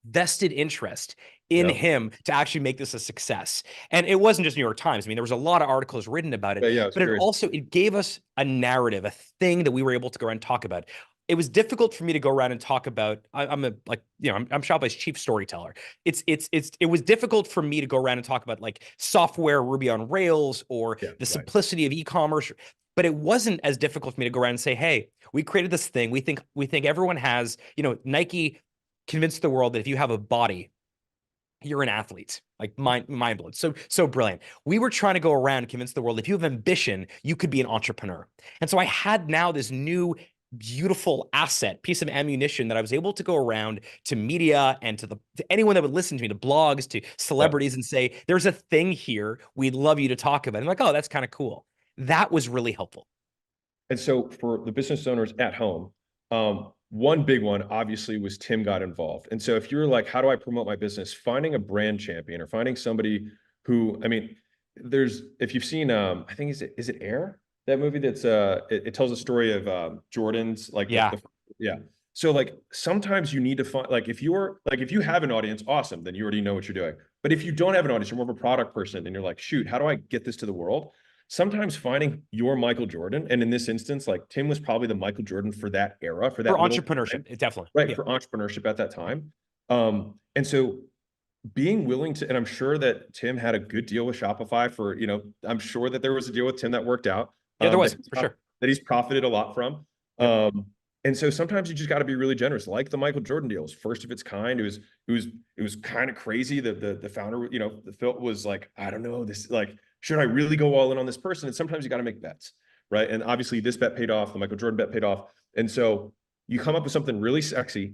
vested interest in him to actually make this a success. And it wasn't just New York Times. I mean, there was a lot of articles written about it, but it gave us a narrative, a thing that we were able to go around and talk about. It was difficult for me to go around and talk about. I'm Shopify's chief storyteller. It was difficult for me to go around and talk about like software, Ruby on Rails, or the simplicity of e-commerce. But it wasn't as difficult for me to go around and say, hey, we created this thing. We think everyone has, Nike convinced the world that if you have a body, you're an athlete. Like mind blown. So brilliant. We were trying to go around and convince the world if you have ambition, you could be an entrepreneur. And so I had now this new beautiful piece of ammunition that I was able to go around to media and to anyone that would listen to me, to blogs, to celebrities, and say, there's a thing here we'd love you to talk about. And I'm like, oh, that's kind of cool. That was really helpful. And so for the business owners at home, one big one obviously was Tim got involved. And so if you're like, how do I promote my business? Finding a brand champion or finding somebody who, I mean, if you've seen, I think, is it Air? That movie that's it tells a story of Jordan's like So like sometimes you need to find like if you have an audience, awesome, then you already know what you're doing. But if you don't have an audience, you're more of a product person and you're like, shoot, how do I get this to the world? Sometimes finding your Michael Jordan, and in this instance, like Tim was probably the Michael Jordan for that era, for entrepreneurship, definitely. Right, for entrepreneurship at that time. And so being willing to, and I'm sure that Tim had a good deal with Shopify for, I'm sure that there was a deal with Tim that worked out. Yeah, there was, for sure. That he's profited a lot from. And so sometimes you just got to be really generous, like the Michael Jordan deals, first of its kind. It was kind of crazy. The founder, the Phil was like, I don't know, this like, should I really go all in on this person? And sometimes you got to make bets, right? And obviously this bet paid off, the Michael Jordan bet paid off. And so you come up with something really sexy,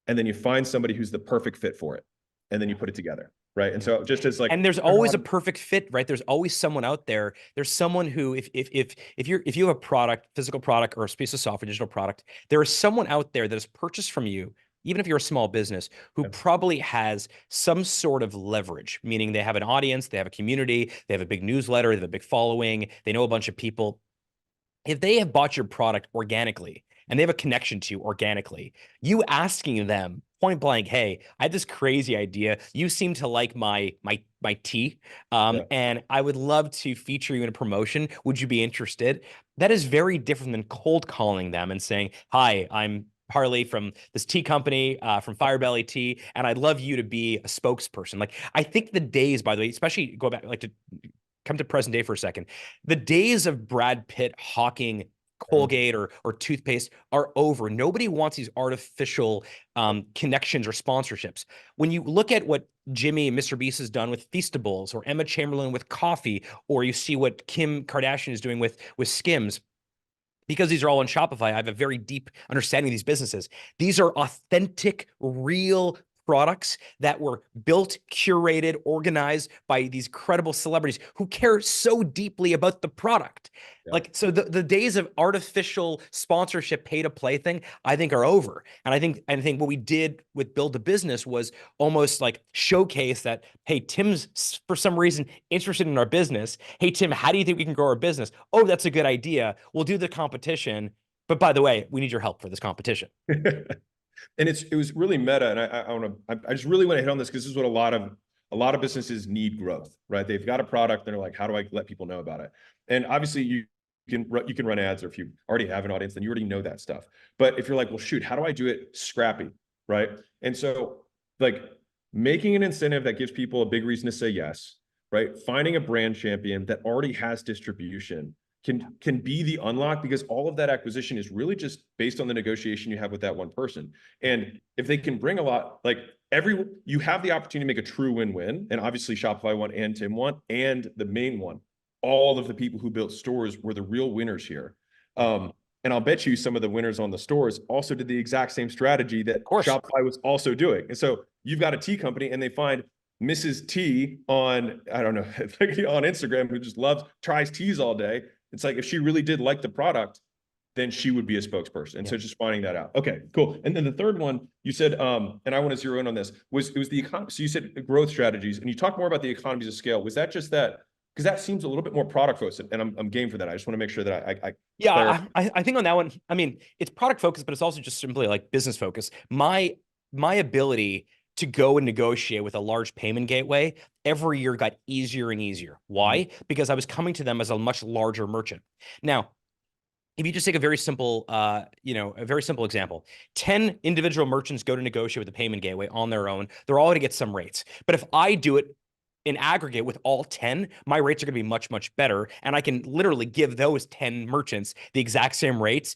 and then you find somebody who's the perfect fit for it, and then you put it together. Right. And so just as like, and there's always a perfect fit, right? There's always someone out there. There's someone who, if you have a product, physical product, or a piece of software, digital product, there is someone out there that has purchased from you, even if you're a small business, who Yeah. probably has some sort of leverage, meaning they have an audience, they have a community, they have a big newsletter, they have a big following, they know a bunch of people. If they have bought your product organically and they have a connection to you organically, you asking them point blank, hey, I had this crazy idea. You seem to like my tea, Yeah. and I would love to feature you in a promotion. Would you be interested? That is very different than cold calling them and saying, hi, I'm Harley from this tea company, from Firebelly Tea, and I'd love you to be a spokesperson. Like, I think the days, by the way, especially go back, like to come to present day for a second. The days of Brad Pitt hawking Colgate or toothpaste are over. Nobody wants these artificial connections or sponsorships. When you look at what Jimmy and Mr. Beast has done with Feastables, or Emma Chamberlain with coffee, or you see what Kim Kardashian is doing with Skims, because these are all on Shopify, I have a very deep understanding of these businesses. These are authentic, real products that were built, curated, organized by these credible celebrities who care so deeply about the product. Yeah. Like, so the days of artificial sponsorship pay to play thing, I think, are over. And I think what we did with Build a Business was almost like showcase that, hey, Tim's for some reason interested in our business. Hey, Tim, how do you think we can grow our business? Oh, that's a good idea. We'll do the competition. But by the way, we need your help for this competition. And it was really meta, and I just really want to hit on this because this is what a lot of businesses need growth, right? They've got a product, and they're like, how do I let people know about it? And obviously, you can run ads, or if you already have an audience, then you already know that stuff. But if you're like, well, shoot, how do I do it scrappy, right? And so, like, making an incentive that gives people a big reason to say yes, right? Finding a brand champion that already has distribution can be the unlock, because all of that acquisition is really just based on the negotiation you have with that one person. And if they can bring a lot, like you have the opportunity to make a true win-win. And obviously Shopify won and Tim won, and the main one, all of the people who built stores were the real winners here. And I'll bet you some of the winners on the stores also did the exact same strategy that Of course. Shopify was also doing. And so you've got a tea company, and they find Mrs. T on, I don't know, on Instagram, who just tries teas all day. It's like, if she really did like the product, then she would be a spokesperson. And so just finding that out. Okay, cool. And then the third one you said, and I want to zero in on this, was the economy. So you said growth strategies, and you talked more about the economies of scale. Was that just that? Because that seems a little bit more product focused, and I'm game for that. I just want to make sure that I clarify. I think on that one, I mean, it's product focused, but it's also just simply like business focused. My ability to go and negotiate with a large payment gateway every year got easier and easier. Why? Because I was coming to them as a much larger merchant. Now, if you just take a very simple, a very simple example, 10 individual merchants go to negotiate with the payment gateway on their own, they're all going to get some rates. But if I do it in aggregate with all 10, my rates are going to be much, much better. And I can literally give those 10 merchants the exact same rates,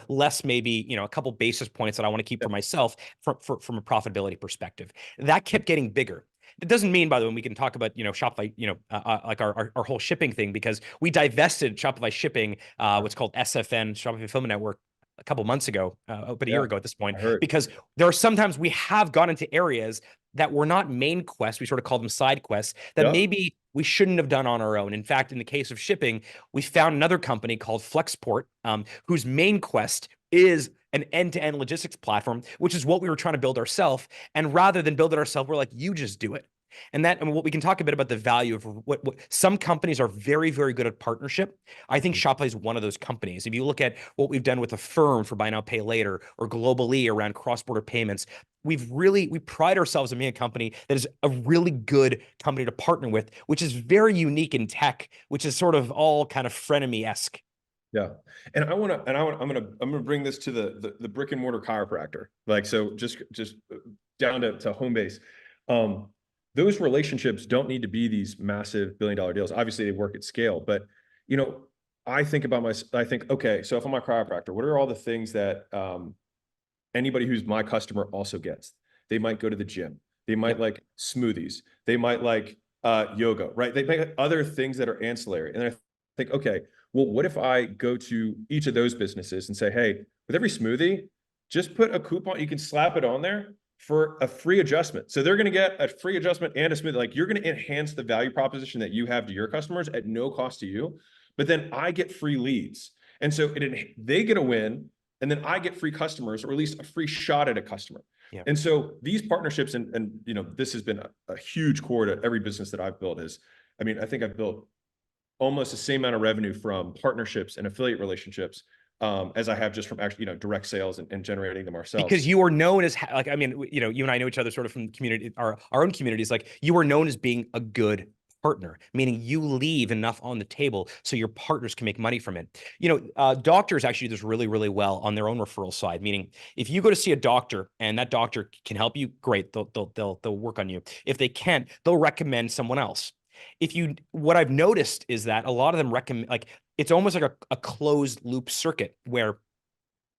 less maybe, a couple basis points that I want to keep for myself from a profitability perspective. That kept getting bigger. It doesn't mean, by the way, we can talk about, Shopify, like our whole shipping thing, because we divested Shopify shipping, what's called SFN, Shopify Fulfillment Network, a couple months ago, about a year ago at this point, because there are sometimes we have gone into areas that were not main quests. We sort of call them side quests that maybe we shouldn't have done on our own. In fact, in the case of shipping, we found another company called Flexport, whose main quest is an end-to-end logistics platform, which is what we were trying to build ourselves. And rather than build it ourselves, we're like, you just do it. And what we can talk a bit about the value of what some companies are very, very good at partnership. I think Shopify is one of those companies. If you look at what we've done with Affirm for buy now, pay later, or Globally around cross-border payments, we pride ourselves in being a company that is a really good company to partner with, which is very unique in tech, which is sort of all kind of frenemy-esque. Yeah. And I'm gonna bring this to the brick and mortar chiropractor. Like, so just down to home base. Those relationships don't need to be these massive billion-dollar deals. Obviously they work at scale, but I think, okay, so if I'm a chiropractor, what are all the things that anybody who's my customer also gets? They might go to the gym. They might like smoothies. They might like yoga, right? They make other things that are ancillary. And I think, okay, well, what if I go to each of those businesses and say, hey, with every smoothie, just put a coupon, you can slap it on there for a free adjustment. So they're going to get a free adjustment and a smoothie. Like, you're going to enhance the value proposition that you have to your customers at no cost to you. But then I get free leads. And so they get a win, and then I get free customers, or at least a free shot at a customer. Yeah. And so these partnerships, and you know, this has been a huge core to every business that I've built is, I mean, I think I've built almost the same amount of revenue from partnerships and affiliate relationships as I have just from actually, you know, direct sales and generating them ourselves. Because you are known as like, I mean, you know, you and I know each other sort of from the community, our own communities. Like you are known as being a good partner, meaning you leave enough on the table so your partners can make money from it. You know, doctors actually do this really, really well on their own referral side. Meaning, if you go to see a doctor and that doctor can help you, great, they'll work on you. If they can't, they'll recommend someone else. If you, what I've noticed is that a lot of them recommend, like it's almost like a closed loop circuit where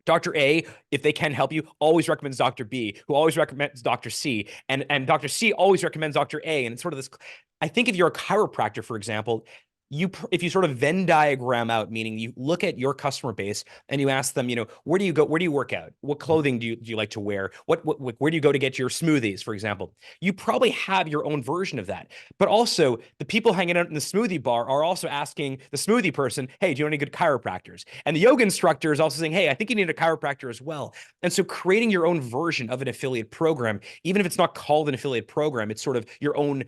Dr. A, if they can help you, always recommends Dr. B, who always recommends Dr. C, and Dr. C always recommends Dr. A. And it's sort of this. I think if you're a chiropractor, for example, if you sort of Venn diagram out, meaning you look at your customer base and you ask them, you know, where do you go? Where do you work out? What clothing do you like to wear? Where do you go to get your smoothies, for example? You probably have your own version of that. But also, the people hanging out in the smoothie bar are also asking the smoothie person, hey, do you know any good chiropractors? And the yoga instructor is also saying, hey, I think you need a chiropractor as well. And so creating your own version of an affiliate program, even if it's not called an affiliate program, it's sort of your own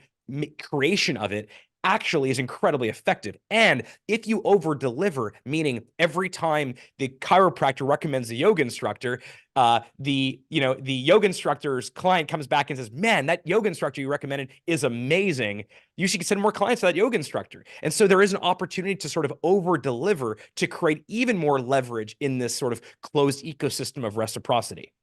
creation of it, actually is incredibly effective. And if you over deliver, meaning every time the chiropractor recommends the yoga instructor, the yoga instructor's client comes back and says, man, that yoga instructor you recommended is amazing. You should send more clients to that yoga instructor. And so there is an opportunity to sort of over deliver to create even more leverage in this sort of closed ecosystem of reciprocity.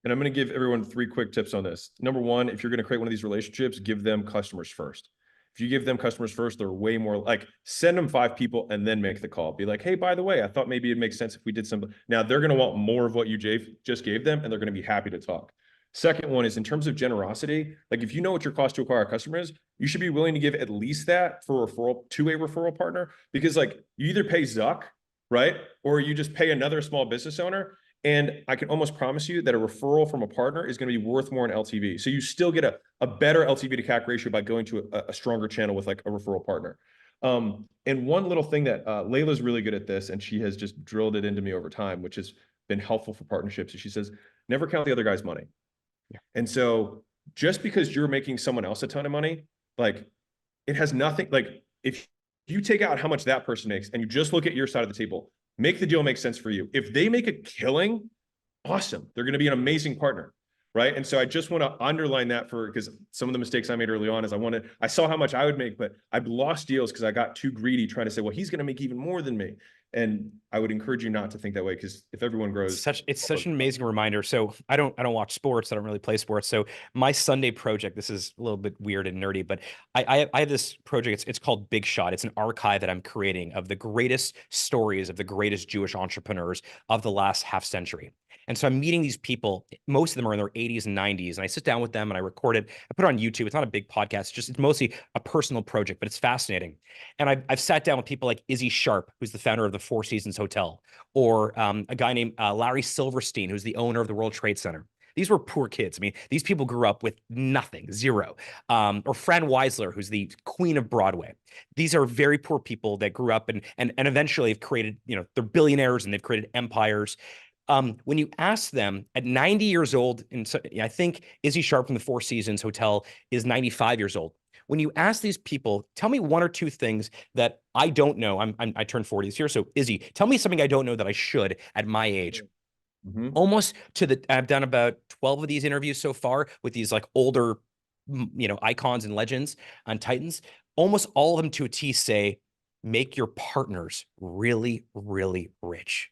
And I'm going to give everyone 3 quick tips on this. Number one, if you're going to create one of these relationships, give them customers first. If you give them customers first, they're way more like send them 5 people and then make the call. Be like, hey, by the way, I thought maybe it makes sense if we did something. Now they're going to want more of what you just gave them, and they're going to be happy to talk. Second one is in terms of generosity. Like if you know what your cost to acquire a customer is, you should be willing to give at least that for a referral to a referral partner, because like you either pay Zuck, right? Or you just pay another small business owner. And I can almost promise you that a referral from a partner is going to be worth more in LTV. So you still get a better LTV to CAC ratio by going to a stronger channel with like a referral partner. And one little thing that Layla's really good at this, and she has just drilled it into me over time, which has been helpful for partnerships, is she says, never count the other guy's money. Yeah. And so just because you're making someone else a ton of money, like it has nothing, like if you take out how much that person makes and you just look at your side of the table, make the deal make sense for you. If they make a killing, awesome. They're going to be an amazing partner. Right. And so I just want to underline that because some of the mistakes I made early on is I saw how much I would make, but I've lost deals because I got too greedy trying to say, well, he's going to make even more than me. And I would encourage you not to think that way, because if everyone grows, It's such an amazing reminder. So I don't watch sports. I don't really play sports. So my Sunday project, this is a little bit weird and nerdy, but I have this project. It's called Big Shot. It's an archive that I'm creating of the greatest stories of the greatest Jewish entrepreneurs of the last half century. And so I'm meeting these people. Most of them are in their 80s and 90s. And I sit down with them and I record it. I put it on YouTube. It's not a big podcast. It's mostly a personal project, but it's fascinating. And I've sat down with people like Izzy Sharp, who's the founder of the Four Seasons Hotel, or a guy named Larry Silverstein, who's the owner of the World Trade Center. These were poor kids. I mean, these people grew up with nothing, zero. Or Fran Weisler, who's the queen of Broadway. These are very poor people that grew up and eventually have created, you know, they're billionaires and they've created empires. When you ask them at 90 years old, and so, I think Izzy Sharp from the Four Seasons Hotel is 95 years old. When you ask these people, tell me 1 or 2 things that I don't know. I turned 40 this year. So Izzy, tell me something I don't know that I should at my age. mm-hmm. Almost to the, I've done about 12 of these interviews so far with these like older, you know, icons and legends on Titans. Almost all of them to a T say, make your partners really, really rich.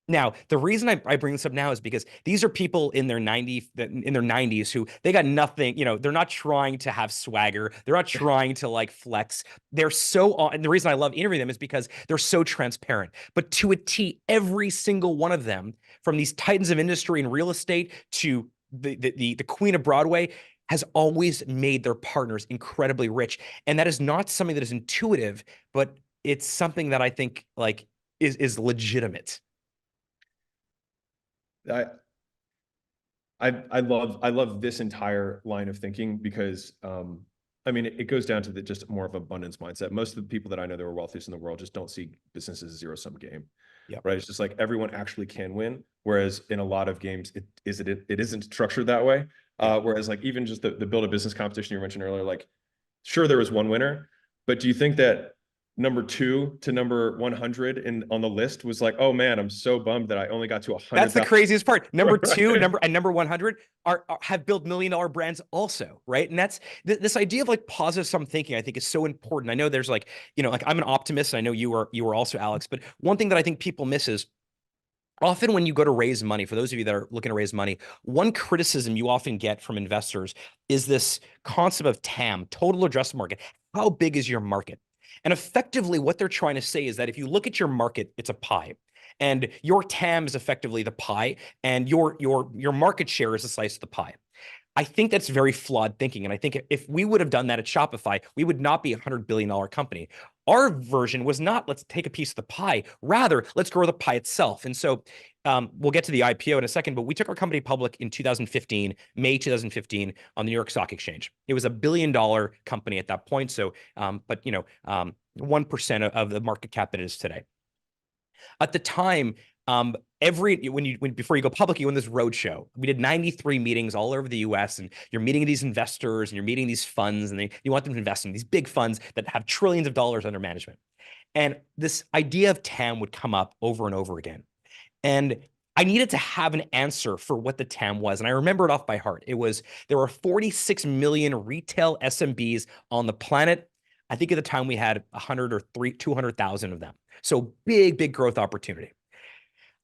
Now, the reason I bring this up now is because these are people in their 90s who they got nothing, you know, they're not trying to have swagger. They're not trying to like flex. They're so, and the reason I love interviewing them is because they're so transparent. But to a T, every single one of them, from these titans of industry and real estate to the queen of Broadway, has always made their partners incredibly rich. And that is not something that is intuitive, but it's something that I think like is legitimate. I I love this entire line of thinking because I mean it goes down to just more of abundance mindset. Most of the people that I know that are wealthiest in the world just don't see business as a zero-sum game. Yep. right? It's just like everyone actually can win. Whereas in a lot of games, it isn't structured that way. Yep. Whereas like even just the build a business competition you mentioned earlier, like sure there was one winner, but do you think that number 2 to number 100 on the list was like, oh man, I'm so bummed that I only got to That's the 100,000. craziest part. Number two, Right. number 100 have built $1 million brands also, right? And that's this idea of like positive sum thinking. I think is so important. I know there's like, like I'm an optimist. And I know you are also, Alex. But one thing that I think people miss is often when you go to raise money, for those of you that are looking to raise money, one criticism you often get from investors is this concept of TAM, total addressable market. How big is your market? And effectively, what they're trying to say is that if you look at your market, it's a pie. And your TAM is effectively the pie, and your market share is a slice of the pie. I think that's very flawed thinking. And I think if we would have done that at Shopify, we would not be a $100 billion company. Our version was not, let's take a piece of the pie. Rather, let's grow the pie itself. And so we'll get to the IPO in a second, but we took our company public in 2015, May 2015, on the New York Stock Exchange. It was $1 billion company at that point. So, 1% of the market cap that it is today. At the time, before you go public, you win this roadshow. We did 93 meetings all over the US, and you're meeting these investors and you're meeting these funds, and you want them to invest in these big funds that have trillions of dollars under management. And this idea of TAM would come up over and over again. And I needed to have an answer for what the TAM was. And I remember it off by heart. There were 46 million retail SMBs on the planet. I think at the time we had 100 or 200,000 of them. So big, big growth opportunity.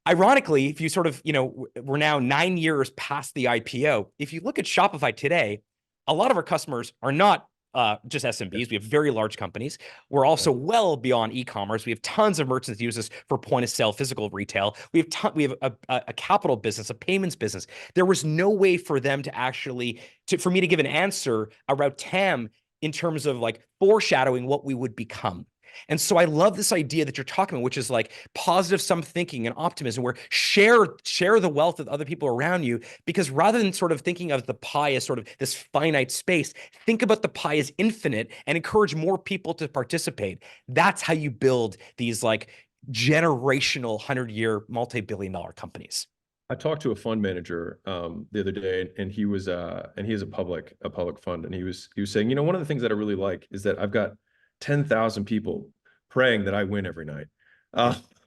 Ironically, if you sort of, we're now 9 years past the IPO. If you look at Shopify today, a lot of our customers are not just SMBs. We have very large companies. We're also well beyond e-commerce. We have tons of merchants that use us for point of sale, physical retail. We have a capital business, a payments business. There was no way for them to actually, for me to give an answer about TAM in terms of like foreshadowing what we would become. And so I love this idea that you're talking about, which is like positive sum thinking and optimism, where share the wealth with other people around you, because rather than sort of thinking of the pie as sort of this finite space, think about the pie as infinite and encourage more people to participate. That's how you build these like generational 100-year multi-billion-dollar companies. I talked to a fund manager the other day, and he was and he has a public fund, and he was saying, one of the things that I really like is that I've got 10,000 people praying that I win every night.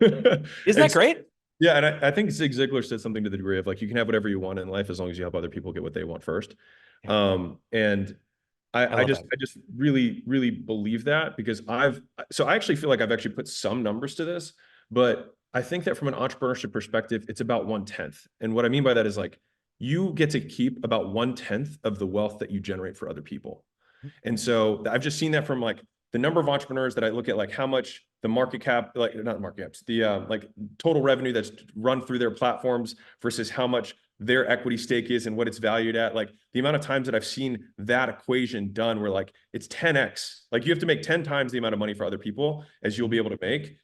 Isn't that great? Yeah, and I think Zig Ziglar said something to the degree of like, you can have whatever you want in life as long as you help other people get what they want first. And I just really, really believe that, because I actually feel like I've actually put some numbers to this, but I think that from an entrepreneurship perspective, it's about 1/10. And what I mean by that is like, you get to keep about 1/10 of the wealth that you generate for other people. And so I've just seen that from like the number of entrepreneurs that I look at, like how much the market cap, like not market caps, the like total revenue that's run through their platforms versus how much their equity stake is and what it's valued at. Like the amount of times that I've seen that equation done where like it's 10x, like you have to make 10 times the amount of money for other people as you'll be able to make.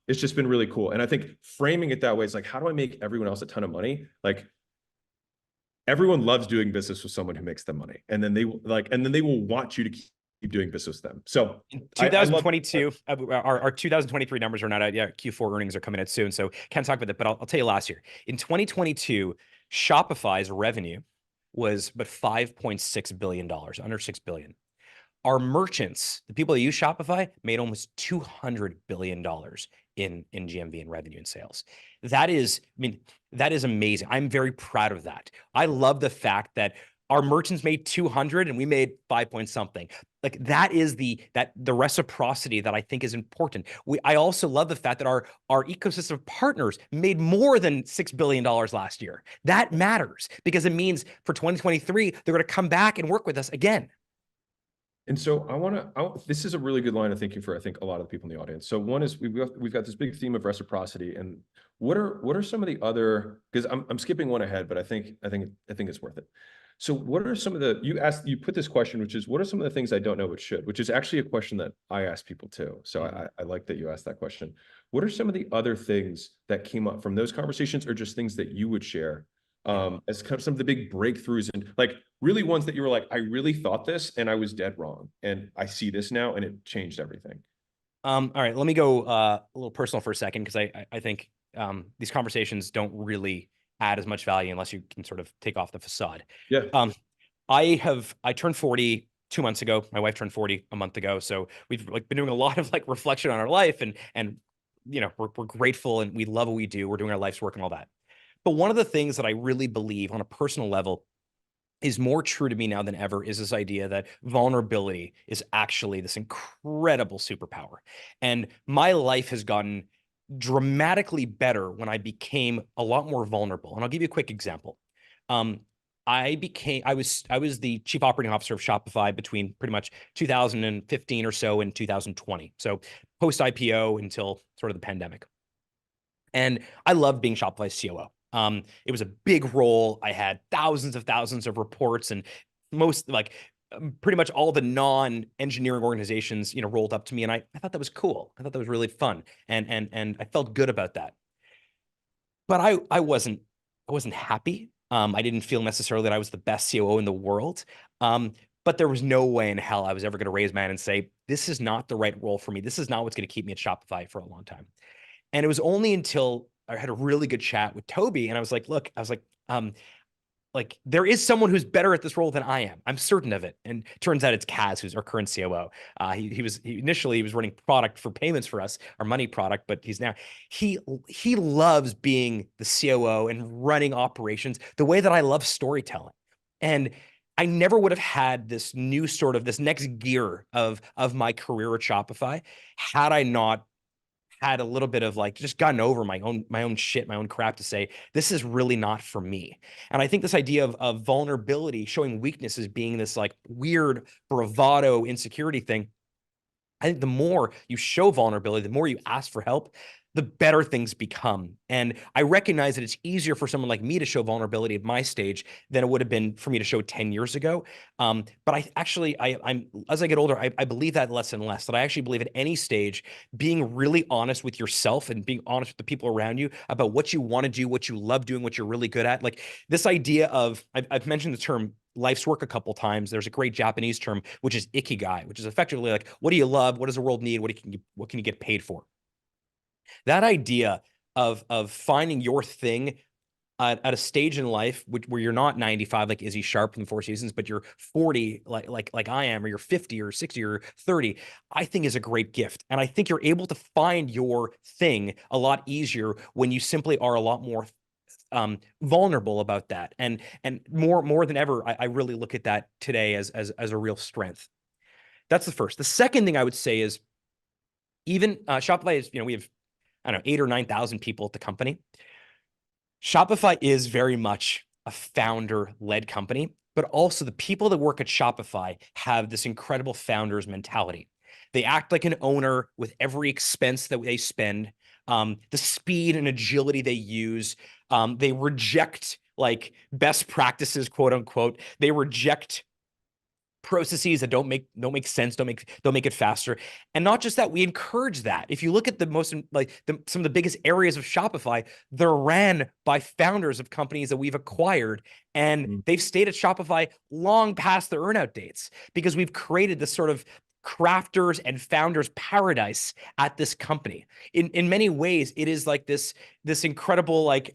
It's just been really cool. And I think framing it that way is like, how do I make everyone else a ton of money? Like everyone loves doing business with someone who makes them money. And then they will want you to keep doing business with them. So in 2022, our 2023 numbers are not out yet. Q4 earnings are coming out soon, so can't talk about that. But I'll tell you last year. In 2022, Shopify's revenue was but $5.6 billion, under $6 billion. Our merchants, the people that use Shopify, made almost $200 billion in GMV and revenue and sales. That is amazing. I'm very proud of that. I love the fact that our merchants made 200 and we made 5 point something. Like that is the reciprocity that I think is important. I also love the fact that our ecosystem of partners made more than $6 billion last year. That matters because it means for 2023, they're going to come back and work with us again. And so this is a really good line of thinking for, I think, a lot of the people in the audience. So one is we've got this big theme of reciprocity, and what are some of the other, because I'm skipping one ahead, but I think it's worth it. So what are some of you put this question, which is, what are some of the things I don't know but should, which is actually a question that I ask people too. So I like that you asked that question. What are some of the other things that came up from those conversations, or just things that you would share as kind of some of the big breakthroughs, and like really ones that you were like, I really thought this and I was dead wrong, and I see this now and it changed everything? All right, let me go a little personal for a second because I think these conversations don't really add as much value unless you can sort of take off the facade. Yeah. Um, I turned 40 2 months ago. My wife turned 40 a month ago. So we've like been doing a lot of like reflection on our life and you know, we're grateful and we love what we do. We're doing our life's work and all that. But one of the things that I really believe on a personal level is more true to me now than ever is this idea that vulnerability is actually this incredible superpower. And my life has gotten dramatically better when I became a lot more vulnerable. And I'll give you a quick example. Um, I was the chief operating officer of Shopify between pretty much 2015 or so and 2020. So post IPO until sort of the pandemic. And I loved being Shopify's COO. It was a big role. I had thousands of reports and most like pretty much all the non-engineering organizations, you know, rolled up to me. And I thought that was cool. I thought that was really fun. And I felt good about that. But I wasn't happy. I didn't feel necessarily that I was the best COO in the world. But there was no way in hell I was ever going to raise my hand and say, this is not the right role for me. This is not what's going to keep me at Shopify for a long time. And it was only until I had a really good chat with Toby and I was like, look, I was like there is someone who's better at this role than I am. I'm certain of it. And turns out it's Kaz, who's our current COO. Initially he was running product for payments for us, our money product, but he loves being the COO and running operations the way that I love storytelling. And I never would have had this new sort of this next gear of my career at Shopify had I not had a little bit of like just gotten over my own shit, my own crap to say, this is really not for me. And I think this idea of vulnerability, showing weakness as being this like weird bravado insecurity thing. I think the more you show vulnerability, the more you ask for help, the better things become. And I recognize that it's easier for someone like me to show vulnerability at my stage than it would have been for me to show 10 years ago. But I actually, I'm as I get older, I believe that less and less, that I actually believe at any stage, being really honest with yourself and being honest with the people around you about what you want to do, what you love doing, what you're really good at. Like this idea of, I've mentioned the term life's work a couple times. There's a great Japanese term, which is ikigai, which is effectively like, what do you love? What does the world need? What can you get paid for? That idea of finding your thing at a stage in life where you're not 95 like Izzy Sharp from the Four Seasons, but you're 40 like I am, or you're 50 or 60 or 30, I think is a great gift. And I think you're able to find your thing a lot easier when you simply are a lot more vulnerable about that. And more than ever, I really look at that today as a real strength. That's the first. The second thing I would say is even Shopify is, you know, we have, I don't know, 8 or 9,000 people at the company. Shopify is very much a founder-led company, but also the people that work at Shopify have this incredible founder's mentality. They act like an owner with every expense that they spend, the speed and agility they use. They reject like best practices, quote unquote. They reject processes that don't make sense, don't make it faster. And not just that, we encourage that. If you look at the most like some of the biggest areas of Shopify, they're ran by founders of companies that we've acquired, and they've stayed at Shopify long past their earnout dates because we've created this sort of crafters and founders paradise at this company. In many ways, it is like this incredible like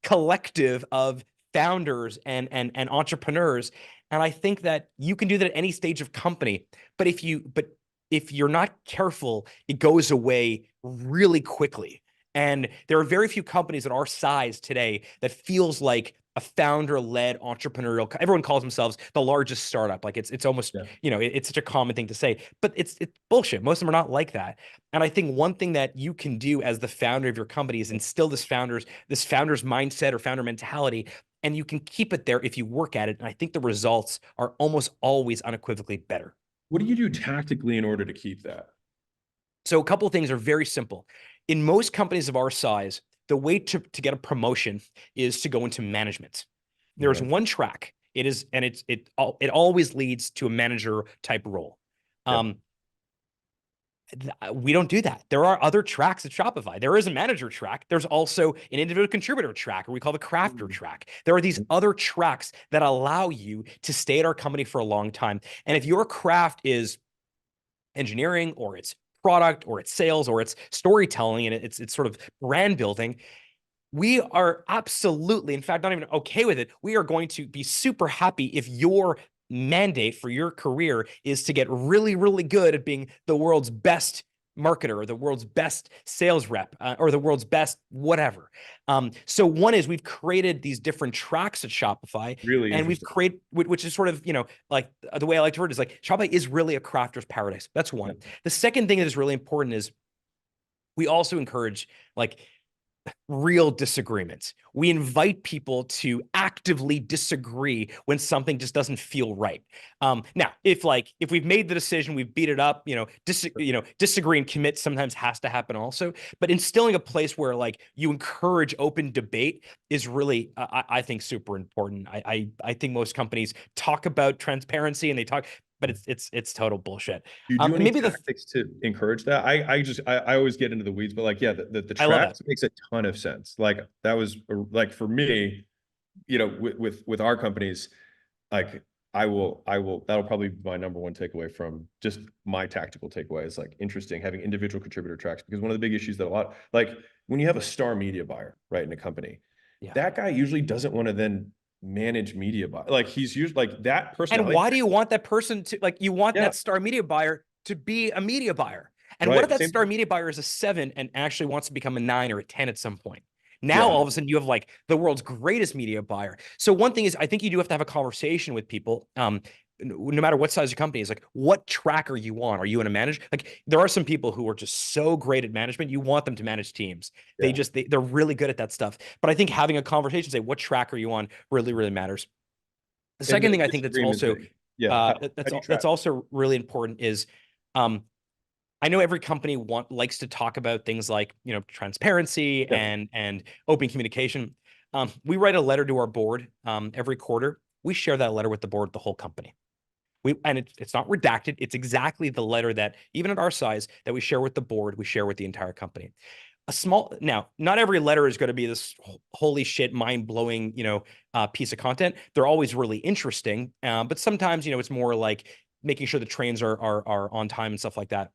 collective of founders and entrepreneurs. And I think that you can do that at any stage of company. But if you're not careful, it goes away really quickly. And there are very few companies at our size today that feels like a founder-led entrepreneurial. Everyone calls themselves the largest startup. Like it's almost, Yeah. you know, it's such a common thing to say, but it's bullshit. Most of them are not like that. And I think one thing that you can do as the founder of your company is instill this founder's mindset or founder mentality, and you can keep it there if you work at it. And I think the results are almost always unequivocally better. What do you do tactically in order to keep that? So a couple of things are very simple. In most companies of our size, the way to get a promotion is to go into management. There's Okay. one track. It is, and it always leads to a manager type role. Yep. We don't do that. There are other tracks at Shopify. There is a manager track. There's also an individual contributor track, or we call the crafter track. There are these other tracks that allow you to stay at our company for a long time. And if your craft is engineering, or it's product or it's sales or it's storytelling and it's sort of brand building, we are absolutely, in fact, not even okay with it. We are going to be super happy if your mandate for your career is to get really, really good at being the world's best marketer or the world's best sales rep or the world's best whatever. So one is we've created these different tracks at Shopify, Really and we've interesting. created, which is sort of, like the way I like to word it is like Shopify is really a crafter's paradise. That's one. Yeah. The second thing that is really important is we also encourage like real disagreements. We invite people to actively disagree when something just doesn't feel right. Now, if we've made the decision, we've beat it up, disagree and commit sometimes has to happen also. But instilling a place where like you encourage open debate is really, I think, super important. I think most companies talk about transparency and they talk, but it's total bullshit. Do you do And any maybe tactics to encourage that? I always get into the weeds, but like, yeah, the I love it. tracks makes a ton of sense. Like that was like for me, with our companies, like that'll probably be my number one takeaway from just my tactical takeaway is like interesting having individual contributor tracks, because one of the big issues that like when you have a star media buyer, right, in a company, Yeah. that guy usually doesn't want to then manage media buy. Like he's usually like that And personality. why do you want that person to like, you want Yeah, that star media buyer to be a media buyer? And what if right. that Same. star media buyer is a 7 and actually wants to become a 9 or a 10 at some point? Now, all Yeah. of a sudden, you have like the world's greatest media buyer. So, one thing is, I think you do have to have a conversation with people. No matter what size your company is, like, what track are you on? Are you in a manage? Like, there are some people who are just so great at management. You want them to manage teams. Yeah. They're really good at that stuff. But I think having a conversation, say, what track are you on, really, really matters. The And second the thing I think that's disagreement also thing. Yeah. How do you that's track? also really important is um, I know every company likes to talk about things like transparency Yeah. and open communication. We write a letter to our board every quarter. We share that letter with the board, the whole company. It's not redacted. It's exactly the letter that even at our size that we share with the board, we share with the entire company. Now, not every letter is going to be this holy shit, mind blowing, piece of content. They're always really interesting, but sometimes, it's more like making sure the trains are on time and stuff like that.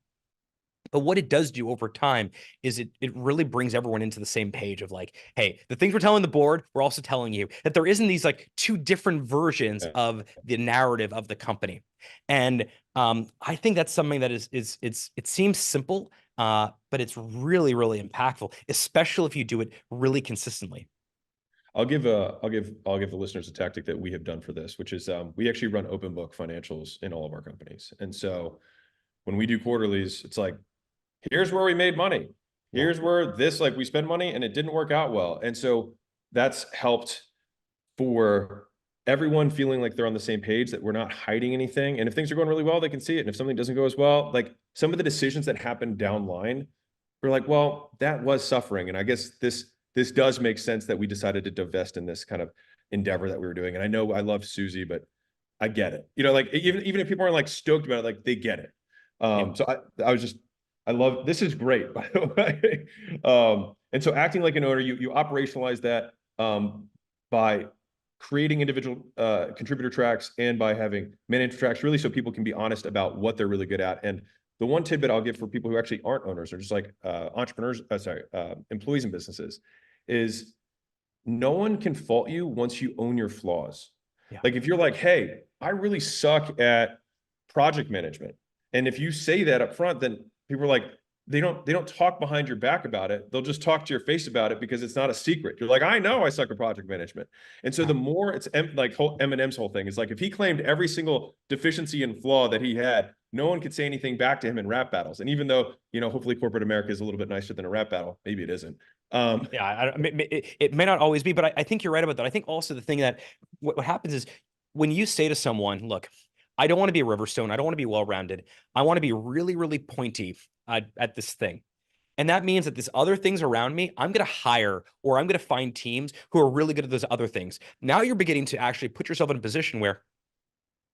But what it does do over time is it really brings everyone into the same page of like, hey, the things we're telling the board, we're also telling you that there isn't these like two different versions Yeah. of the narrative of the company. And I think that's something that it seems simple, but it's really, really impactful, especially if you do it really consistently. I'll give the listeners a tactic that we have done for this, which is we actually run open book financials in all of our companies. And so when we do quarterlies, it's like, here's where we made money. Yeah. Here's where this, like we spend money and it didn't work out well. And so that's helped for everyone feeling like they're on the same page, that we're not hiding anything. And if things are going really well, they can see it. And if something doesn't go as well, like some of the decisions that happen down line, we're like, well, that was suffering. And I guess this does make sense that we decided to divest in this kind of endeavor that we were doing. And I know I love Susie, but I get it. Like even if people aren't like stoked about it, like they get it. Yeah. So I love, this is great, by the way. And so acting like an owner, you operationalize that by creating individual contributor tracks and by having manager tracks, really, so people can be honest about what they're really good at. And the one tidbit I'll give for people who actually aren't owners or just like entrepreneurs, employees in businesses, is no one can fault you once you own your flaws. Yeah. Like if you're like, hey, I really suck at project management. And if you say that up front, then people are like, they don't talk behind your back about it. They'll just talk to your face about it because it's not a secret. You're like, I know I suck at project management. And so the more it's like Eminem's whole thing is like, if he claimed every single deficiency and flaw that he had, no one could say anything back to him in rap battles. And even though, hopefully corporate America is a little bit nicer than a rap battle, maybe it isn't. Yeah, it may not always be, but I think you're right about that. I think also the thing that what happens is when you say to someone, look, I don't want to be a Riverstone. I don't want to be well-rounded. I want to be really, really pointy at this thing. And that means that these other things around me, I'm going to hire or I'm going to find teams who are really good at those other things. Now you're beginning to actually put yourself in a position where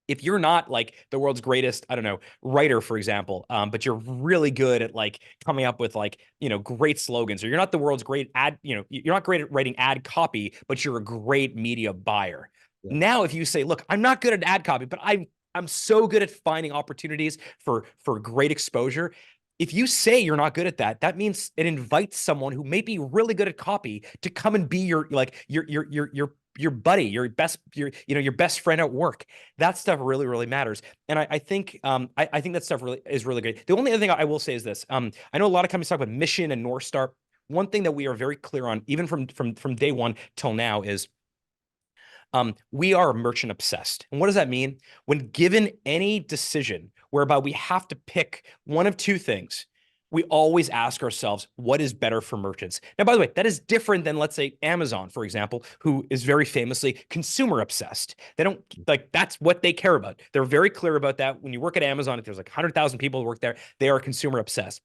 if you're not like the world's greatest, I don't know, writer, for example, but you're really good at like coming up with like, great slogans, or you're not the world's great ad, you're not great at writing ad copy, but you're a great media buyer. Yeah. Now, if you say, look, I'm not good at ad copy, but I'm so good at finding opportunities for great exposure. if you say you're not good at that, that means it invites someone who may be really good at copy to come and be your like your buddy, your best, your best friend at work. That stuff really, really matters. And I think I think that stuff really is really great. The only other thing I will say is this. I know a lot of companies talk about mission and North Star. One thing that we are very clear on, even from day one till now, is we are merchant obsessed. And what does that mean? When given any decision whereby we have to pick one of two things, we always ask ourselves, what is better for merchants? Now, by the way, that is different than, let's say, Amazon, for example, who is very famously consumer obsessed. They don't like, that's what they care about. They're very clear about that. When you work at Amazon, if there's like 100,000 people who work there, they are consumer obsessed.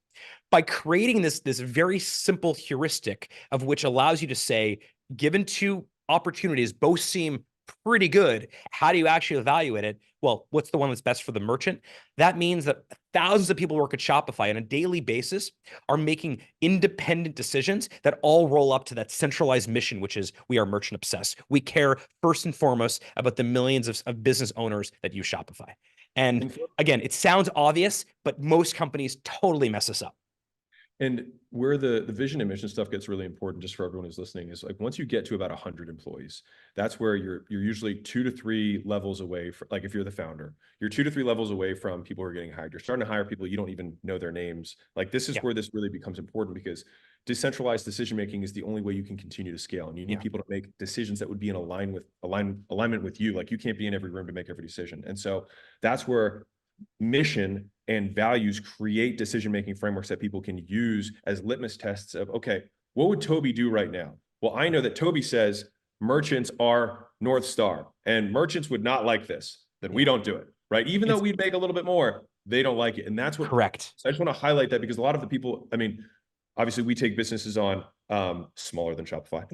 By creating this very simple heuristic of which allows you to say, given two opportunities, both seem pretty good. How do you actually evaluate it? Well, what's the one that's best for the merchant? That means that thousands of people who work at Shopify on a daily basis are making independent decisions that all roll up to that centralized mission, which is we are merchant obsessed. We care first and foremost about the millions of business owners that use Shopify. And again, it sounds obvious, but most companies totally mess us up. And where the vision and mission stuff gets really important, just for everyone who's listening, is like once you get to about 100 employees, that's where you're usually 2 to 3 levels away from, like if you're the founder, you're 2 to 3 levels away from people who are getting hired. You're starting to hire people you don't even know their names. Like this is where this really becomes important, because decentralized decision making is the only way you can continue to scale, and you need people to make decisions that would be in alignment with you. Like you can't be in every room to make every decision. And so that's where mission and values create decision-making frameworks that people can use as litmus tests of, okay, what would Toby do right now? Well, I know that Toby says merchants are North Star, and merchants would not like this. Then we don't do it, right? Even though we'd make a little bit more, they don't like it. And that's what, correct. So I just want to highlight that, because a lot of the people, I mean, obviously we take businesses on smaller than Shopify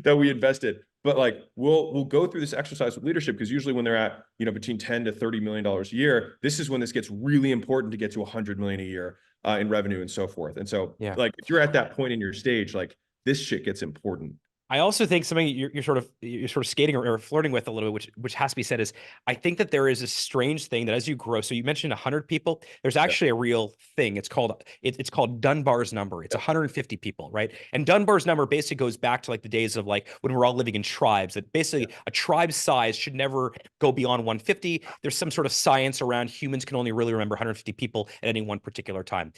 that we invested, but like we'll go through this exercise with leadership, because usually when they're at, between 10 to 30 million dollars a year, this is when this gets really important to get to 100 million a year in revenue and so forth. And so like if you're at that point in your stage, like this shit gets important. I also think something you're sort of skating or flirting with a little bit, which has to be said, is I think that there is a strange thing that as you grow, so you mentioned 100 people, there's actually a real thing. It's called Dunbar's number. It's 150 people, right? And Dunbar's number basically goes back to like the days of like when we're all living in tribes, that basically a tribe's size should never go beyond 150. There's some sort of science around humans can only really remember 150 people at any one particular time.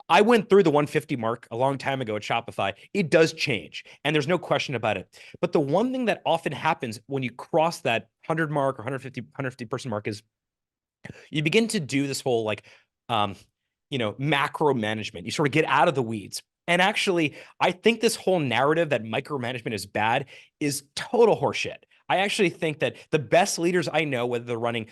I went through the 150 mark a long time ago at Shopify. It does change, and there's no question about it. But the one thing that often happens when you cross that 100 mark or 150 person mark is you begin to do this whole like, macro management. You sort of get out of the weeds. And actually, I think this whole narrative that micromanagement is bad is total horseshit. I actually think that the best leaders I know, whether they're running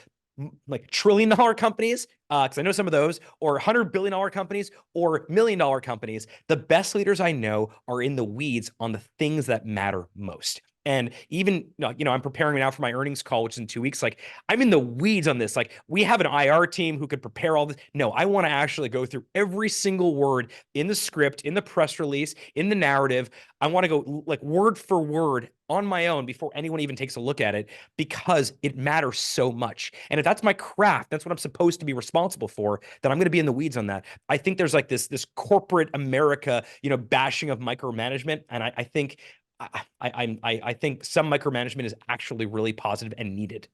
like $1 trillion companies, because I know some of those, or $100 billion companies, or $1 million companies, the best leaders I know are in the weeds on the things that matter most. And even, I'm preparing now for my earnings call, which is in 2 weeks. Like, I'm in the weeds on this. Like, we have an IR team who could prepare all this. No, I want to actually go through every single word in the script, in the press release, in the narrative. I want to go like word for word on my own before anyone even takes a look at it, because it matters so much. And if that's my craft, that's what I'm supposed to be responsible for, then I'm going to be in the weeds on that. I think there's like this corporate America, bashing of micromanagement. And I think I think some micromanagement is actually really positive and needed.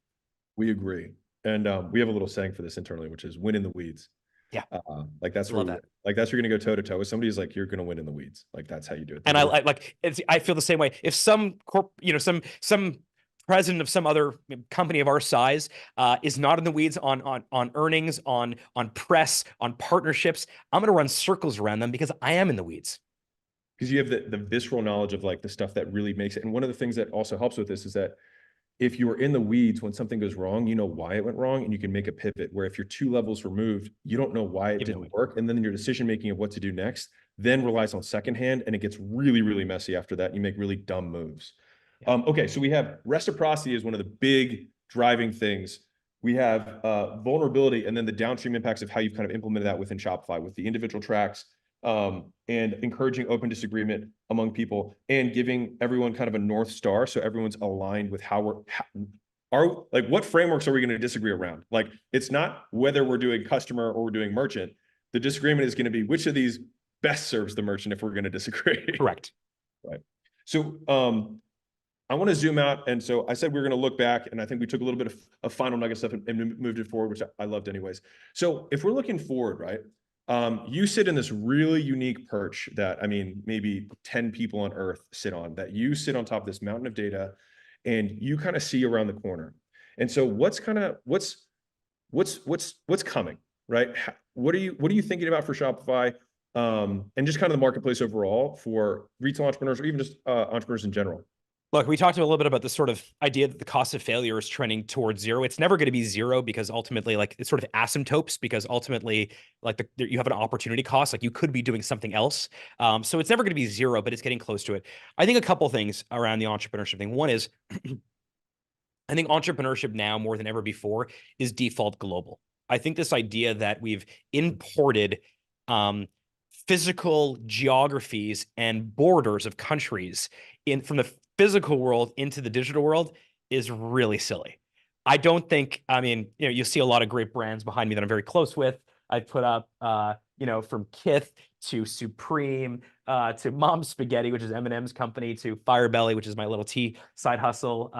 We agree. And we have a little saying for this internally, which is win in the weeds. Yeah. Like that's where you're going to go toe to toe with somebody who's like, you're going to win in the weeds. Like that's how you do it. And I feel the same way. If some some president of some other company of our size is not in the weeds on earnings, on press, on partnerships, I'm going to run circles around them because I am in the weeds. Because you have the visceral knowledge of like the stuff that really makes it. And one of the things that also helps with this is that if you are in the weeds, when something goes wrong, you know why it went wrong, and you can make a pivot. Where if you're 2 levels removed, you don't know why it didn't work. And then your decision-making of what to do next then relies on secondhand, and it gets really, really messy after that. And you make really dumb moves. Yeah. Okay, so we have reciprocity is one of the big driving things. We have vulnerability, and then the downstream impacts of how you've kind of implemented that within Shopify with the individual tracks, and encouraging open disagreement among people, and giving everyone kind of a North Star. So everyone's aligned with like what frameworks are we going to disagree around? Like, it's not whether we're doing customer or we're doing merchant. The disagreement is going to be which of these best serves the merchant if we're going to disagree. Correct. Right. So I want to zoom out. And so I said we are going to look back, and I think we took a little bit of final nugget stuff and moved it forward, which I loved anyways. So if we're looking forward, right, you sit in this really unique perch that, I mean, maybe 10 people on earth sit on, that you sit on top of this mountain of data and you kind of see around the corner. And so what's coming, right? What are you thinking about for Shopify? And just kind of the marketplace overall for retail entrepreneurs or even just entrepreneurs in general? Look, we talked a little bit about the sort of idea that the cost of failure is trending towards zero. It's never going to be zero because ultimately, like, it's sort of asymptotes because ultimately, like, you have an opportunity cost. Like, you could be doing something else. So it's never going to be zero, but it's getting close to it. I think a couple things around the entrepreneurship thing. One is, I think entrepreneurship now more than ever before is default global. I think this idea that we've imported physical geographies and borders of countries from the physical world into the digital world is really silly. I don't think, I mean, you see a lot of great brands behind me that I'm very close with. I put up, from Kith to Supreme, to Mom Spaghetti, which is Eminem's company, to Firebelly, which is my little tea side hustle,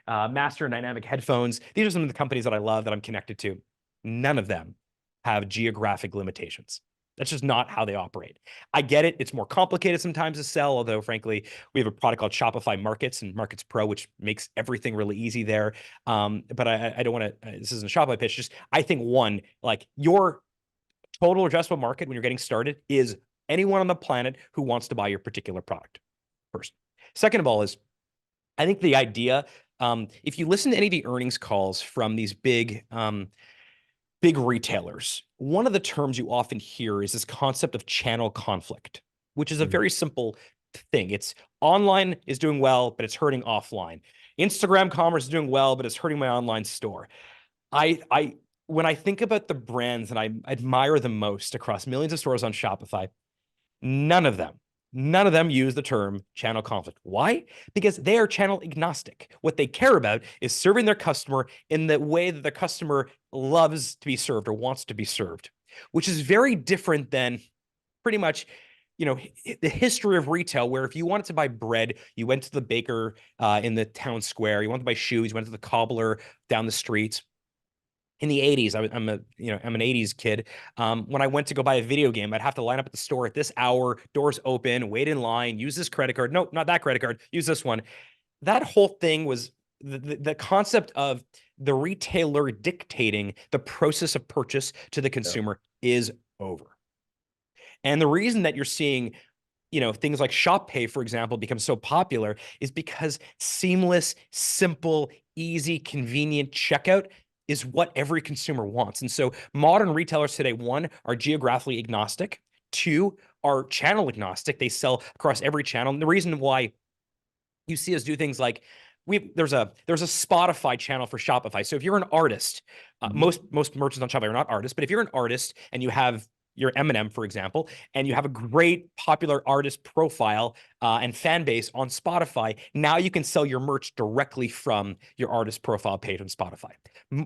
Master and Dynamic Headphones. These are some of the companies that I love that I'm connected to. None of them have geographic limitations. That's just not how they operate. I get it. It's more complicated sometimes to sell, although frankly, we have a product called Shopify Markets and Markets Pro, which makes everything really easy there. But I don't want to, this isn't a Shopify pitch. Just, I think one, like, your total addressable market when you're getting started is anyone on the planet who wants to buy your particular product first. Second of all is, I think the idea, if you listen to any of the earnings calls from these big retailers, one of the terms you often hear is this concept of channel conflict, which is a very simple thing. It's online is doing well, but it's hurting offline. Instagram commerce is doing well, but it's hurting my online store. When I think about the brands that I admire the most across millions of stores on Shopify, none of them use the term channel conflict. Why? Because they are channel agnostic. What they care about is serving their customer in the way that the customer loves to be served or wants to be served, which is very different than pretty much, the history of retail, where if you wanted to buy bread, you went to the baker in the town square. You wanted to buy shoes, you went to the cobbler down the streets. In the 80s, I'm an 80s kid. When I went to go buy a video game, I'd have to line up at the store at this hour, doors open, wait in line, use this credit card. No, not that credit card, use this one. That whole thing was the concept of the retailer dictating the process of purchase to the consumer is over. And the reason that you're seeing things like Shop Pay, for example, become so popular is because seamless, simple, easy, convenient checkout is what every consumer wants. And so modern retailers today, one, are geographically agnostic. Two, are channel agnostic. They sell across every channel. And the reason why you see us do things like there's a Spotify channel for Shopify. So if you're an artist, most merchants on Shopify are not artists, but if you're an artist and you have your Eminem, for example, and you have a great popular artist profile and fan base on Spotify, now you can sell your merch directly from your artist profile page on Spotify.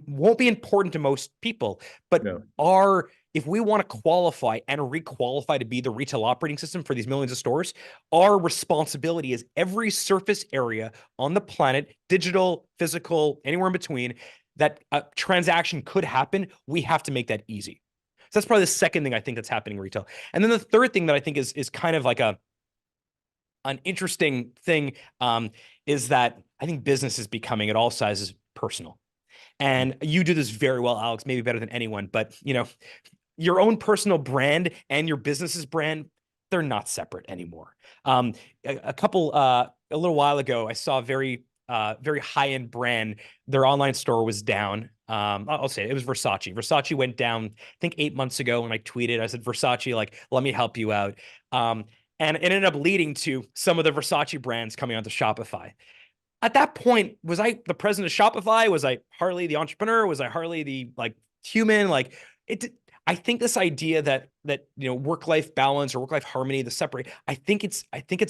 Won't be important to most people, but if we want to qualify and re-qualify to be the retail operating system for these millions of stores, our responsibility is every surface area on the planet, digital, physical, anywhere in between, that a transaction could happen, we have to make that easy. So that's probably the second thing I think that's happening in retail. And then the third thing that I think is kind of like an interesting thing is that I think business is becoming at all sizes personal. And you do this very well, Alex, maybe better than anyone, but your own personal brand and your business's brand, they're not separate anymore. A little while ago, I saw a very high-end brand. Their online store was down. I'll say it was Versace. Versace went down, I think 8 months ago, when I tweeted, I said, Versace, like, let me help you out. And it ended up leading to some of the Versace brands coming onto Shopify. At that point, was I the president of Shopify? Was I Harley the entrepreneur? Was I Harley the human? I think this idea that that work-life balance or work-life harmony, the separate, I think it's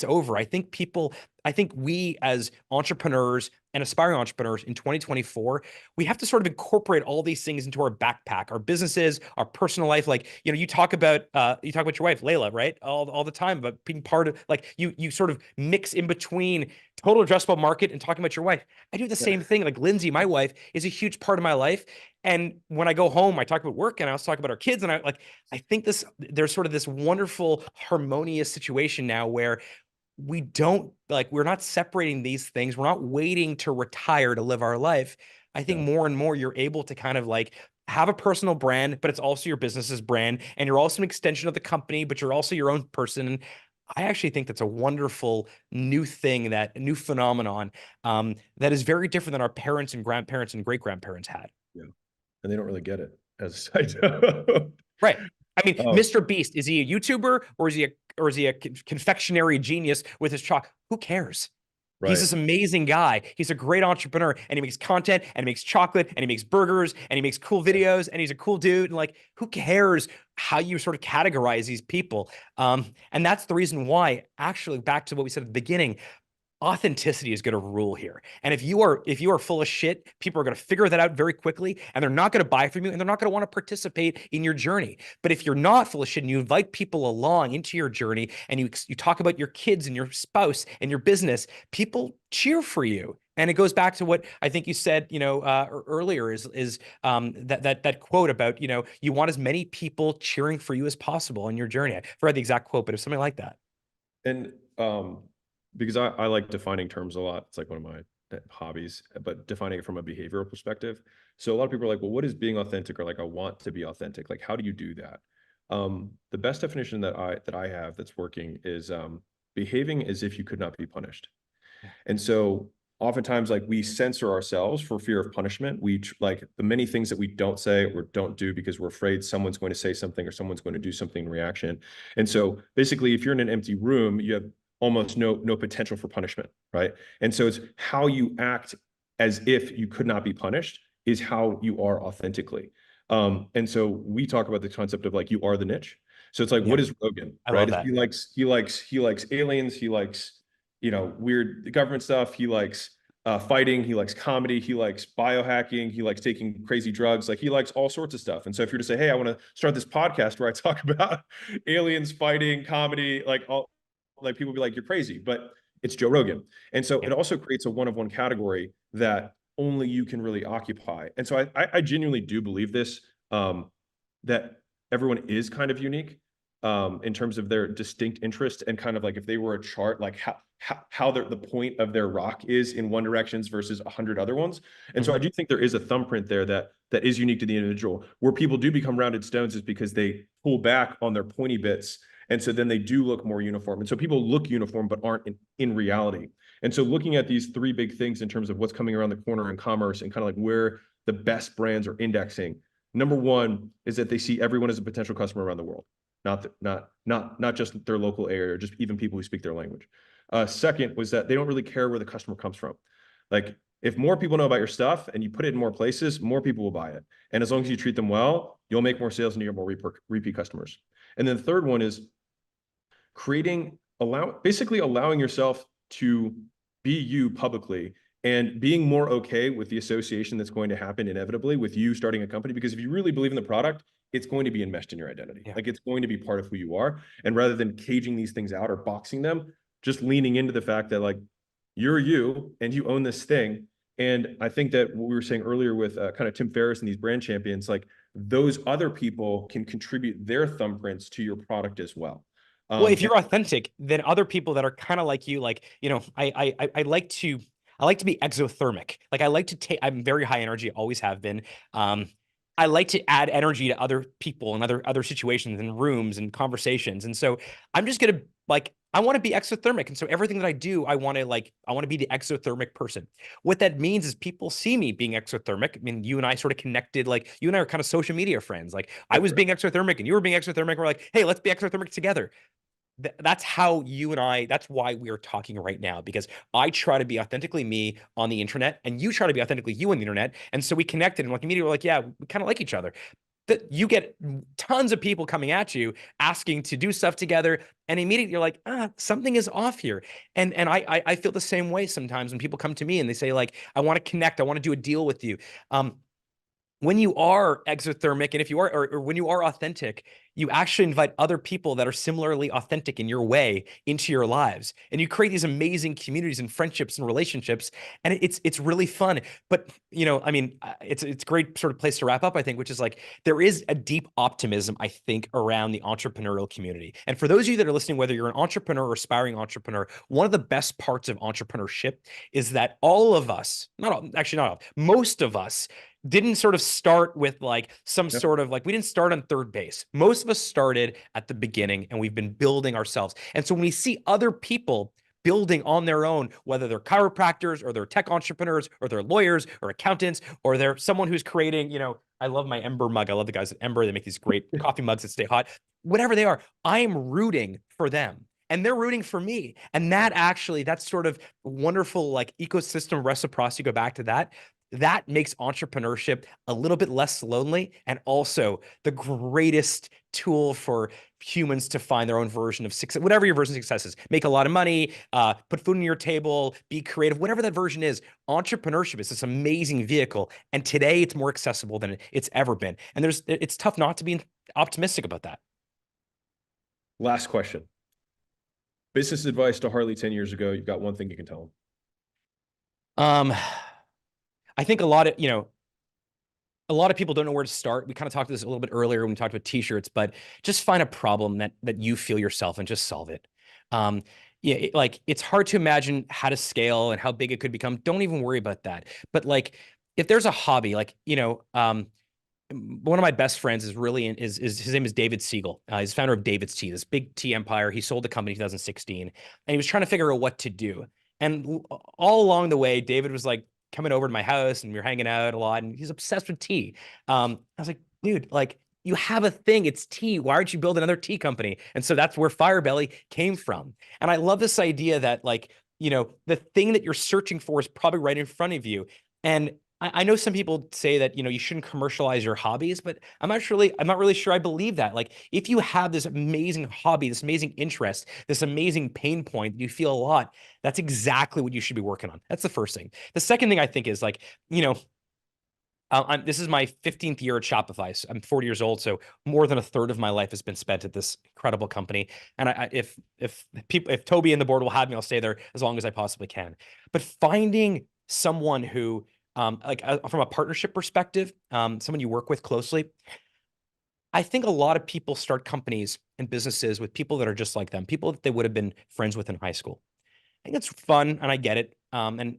over. I think we as entrepreneurs and aspiring entrepreneurs in 2024, we have to sort of incorporate all these things into our backpack, our businesses, our personal life. Like, you talk about your wife, Layla, right? All the time about being part of, like, you sort of mix in between total addressable market and talking about your wife. I do the Yeah. same thing. Like Lindsay, my wife, is a huge part of my life. And when I go home, I talk about work and I also talk about our kids. And I think there's sort of this wonderful harmonious situation now where we're not separating these things. We're not waiting to retire to live our life. I think Yeah. more and more you're able to kind of like have a personal brand, but it's also your business's brand. And you're also an extension of the company, but you're also your own person. And I actually think that's a wonderful new thing, that new phenomenon, that is very different than our parents and grandparents and great grandparents had. Yeah. And they don't really get it as I do. Right. I mean, Oh, Mr. Beast, is he a YouTuber or is he a confectionery genius with his chalk? Who cares? He's right. this amazing guy. He's a great entrepreneur and he makes content and he makes chocolate and he makes burgers and he makes cool Yeah. videos and he's a cool dude. And like, who cares how you sort of categorize these people? And that's the reason why, actually, back to what we said at the beginning, authenticity is going to rule here. And if you are full of shit, people are going to figure that out very quickly and they're not going to buy from you and they're not going to want to participate in your journey. But if you're not full of shit and you invite people along into your journey and you talk about your kids and your spouse and your business, people cheer for you. And it goes back to what I think you said, earlier, is that quote about, you want as many people cheering for you as possible on your journey. I forgot the exact quote, but it's something like that. And because I like defining terms a lot. It's like one of my hobbies, but defining it from a behavioral perspective. So a lot of people are like, well, what is being authentic? Or like, I want to be authentic. Like, how do you do that? The best definition that I have that's working is behaving as if you could not be punished. Yeah. And so oftentimes, like, we censor ourselves for fear of punishment. Like the many things that we don't say or don't do because we're afraid someone's going to say something or someone's going to do something in reaction. And so basically, if you're in an empty room, you have almost no potential for punishment, right? And so it's how you act as if you could not be punished is how you are authentically. And so we talk about the concept of like, you are the niche. So it's like, Yeah. what is Rogan, I right? love If that. he likes aliens, he likes, weird government stuff. He likes fighting. He likes comedy. He likes biohacking. He likes taking crazy drugs. Like, he likes all sorts of stuff. And so if you're to say, hey, I want to start this podcast where I talk about aliens, fighting, comedy, like all, like, people be like, you're crazy, but it's Joe Rogan. And so Yeah. it also creates a one-of-one category that only you can really occupy. And so I genuinely do believe this, that everyone is kind of unique in terms of their distinct interests, and kind of like if they were a chart, like how the point of their rock is in one directions versus 100 other ones. And so I Mhm. do think there is a thumbprint there that is unique to the individual. Where people do become rounded stones is because they pull back on their pointy bits, and so then they do look more uniform. And so people look uniform but aren't in reality. And so looking at these three big things in terms of what's coming around the corner in commerce and kind of like where the best brands are indexing. Number one is that they see everyone as a potential customer around the world, not just their local area, or just even people who speak their language. Second was that they don't really care where the customer comes from. Like, if more people know about your stuff and you put it in more places, more people will buy it. And as long as you treat them well, you'll make more sales and you get more repeat customers. And then the third one is basically allowing yourself to be you publicly, and being more okay with the association that's going to happen inevitably with you starting a company. Because if you really believe in the product, it's going to be enmeshed in your identity. Yeah. Like, it's going to be part of who you are. And rather than caging these things out or boxing them, just leaning into the fact that, like, you're you and you own this thing. And I think that what we were saying earlier with kind of Tim Ferriss and these brand champions, like, those other people can contribute their thumbprints to your product as well. Well, if And you're authentic, then other people that are kind of like you, like, I like to be exothermic. Like, I like to take, I'm very high energy, always have been. Um, I like to add energy to other people and other situations and rooms and conversations. And so I'm just gonna, like, I want to be exothermic. And so everything that I do, I want to be the exothermic person. What that means is people see me being exothermic. I mean, you and I sort of connected, like, you and I are kind of social media friends. Like, I that's was right. being exothermic and you were being exothermic. We're like, hey, let's be exothermic together. That's how you and I, that's why we're talking right now, because I try to be authentically me on the internet and you try to be authentically you on the internet. And so we connected, and like immediately we're like, yeah, we kind of like each other. that you get tons of people coming at you asking to do stuff together, and immediately you're like, something is off here. And I feel the same way sometimes when people come to me and they say like, I want to connect, I want to do a deal with you. When you are exothermic, and if you are, or when you are authentic, you actually invite other people that are similarly authentic in your way into your lives, and you create these amazing communities and friendships and relationships, and it's really fun. But I mean, it's a great sort of place to wrap up, I think, which is like there is a deep optimism, I think, around the entrepreneurial community. And for those of you that are listening, whether you're an entrepreneur or aspiring entrepreneur, one of the best parts of entrepreneurship is that all of us, not all, actually not all, most of us didn't sort of start with like some Yep. sort of like, we didn't start on third base. Most of us started at the beginning, and we've been building ourselves. And so when we see other people building on their own, whether they're chiropractors or they're tech entrepreneurs or they're lawyers or accountants, or they're someone who's creating, I love my Ember mug. I love the guys at Ember. They make these great coffee mugs that stay hot. Whatever they are, I am rooting for them. And they're rooting for me. And that's sort of wonderful, like ecosystem reciprocity. Go back to that makes entrepreneurship a little bit less lonely, and also the greatest tool for humans to find their own version of success, whatever your version of success is. Make a lot of money, put food on your table, be creative, whatever that version is. Entrepreneurship is this amazing vehicle, and today it's more accessible than it's ever been. And it's tough not to be optimistic about that. Last question. Business advice to Harley 10 years ago. You've got one thing you can tell him. I think a lot of people don't know where to start. We kind of talked about this a little bit earlier when we talked about t-shirts, but just find a problem that you feel yourself and just solve it. Yeah, like it's hard to imagine how to scale and how big it could become. Don't even worry about that. But like, if there's a hobby, like, one of my best friends is his name is David Siegel. He's founder of David's Tea, this big tea empire. He sold the company in 2016, and he was trying to figure out what to do. And all along the way, David was like coming over to my house, and we were hanging out a lot, and he's obsessed with tea. I was like, dude, like, you have a thing, it's tea. Why aren't you building another tea company? And so that's where Firebelly came from. And I love this idea that, like, the thing that you're searching for is probably right in front of you. And I know some people say that, you shouldn't commercialize your hobbies, but I'm not really sure I believe that. Like, if you have this amazing hobby, this amazing interest, this amazing pain point, you feel a lot, that's exactly what you should be working on. That's the first thing. The second thing I think is like, this is my 15th year at Shopify. So I'm 40 years old, so more than a third of my life has been spent at this incredible company. And if Toby and the board will have me, I'll stay there as long as I possibly can. But finding someone who, from a partnership perspective, someone you work with closely, I think a lot of people start companies and businesses with people that are just like them, people that they would have been friends with in high school. I think it's fun, and I get it. And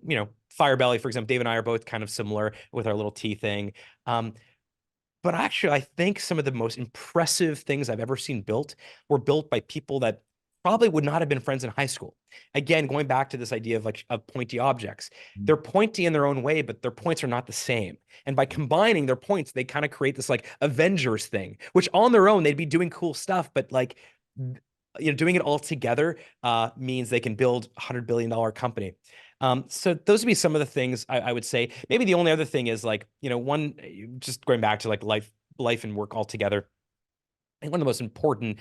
Firebelly, for example, Dave and I are both kind of similar with our little tea thing. But actually, I think some of the most impressive things I've ever seen built were built by people that probably would not have been friends in high school. Again, going back to this idea of pointy objects, they're pointy in their own way, but their points are not the same. And by combining their points, they kind of create this like Avengers thing, which on their own they'd be doing cool stuff, but like, doing it all together means they can build $100 billion company. So those would be some of the things I would say. Maybe the only other thing is like, one, just going back to like life and work all together. I think one of the most important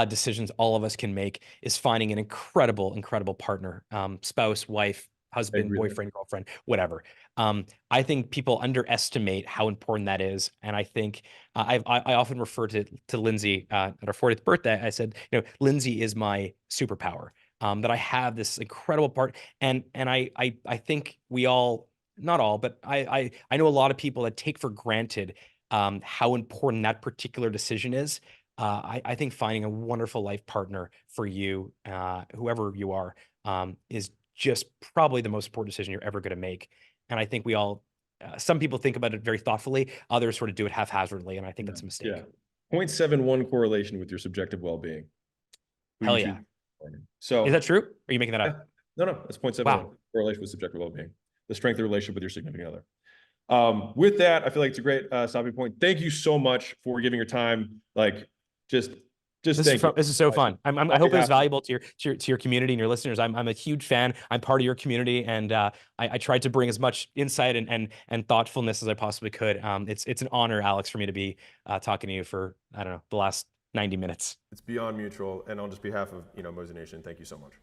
decisions all of us can make is finding an incredible partner, spouse, wife, husband, boyfriend, girlfriend, whatever. I think people underestimate how important that is. And I think I often refer to Lindsay at our 40th birthday. I said, Lindsay is my superpower. That I have this incredible part. And I think we all, not all, but I know a lot of people that take for granted how important that particular decision is. I think finding a wonderful life partner for you, whoever you are, is just probably the most important decision you're ever going to make. And I think we all, some people think about it very thoughtfully, others sort of do it haphazardly, and I think that's a mistake. Yeah. 0.71 correlation with your subjective well-being. Hell yeah. So is that true? Or are you making that up? No, that's 0.71 wow. correlation with subjective well-being, the strength of the relationship with your significant other. With that, I feel like it's a great stopping point. Thank you so much for giving your time. Like, just just thank you. This is so fun. I On hope it was behalf of- valuable to your community and your listeners. I'm a huge fan. I'm part of your community, and I tried to bring as much insight and thoughtfulness as I possibly could. It's an honor, Alex, for me to be talking to you for, I don't know, the last 90 minutes. It's beyond mutual, and on just behalf of Mosey Nation, thank you so much.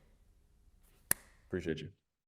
Appreciate you.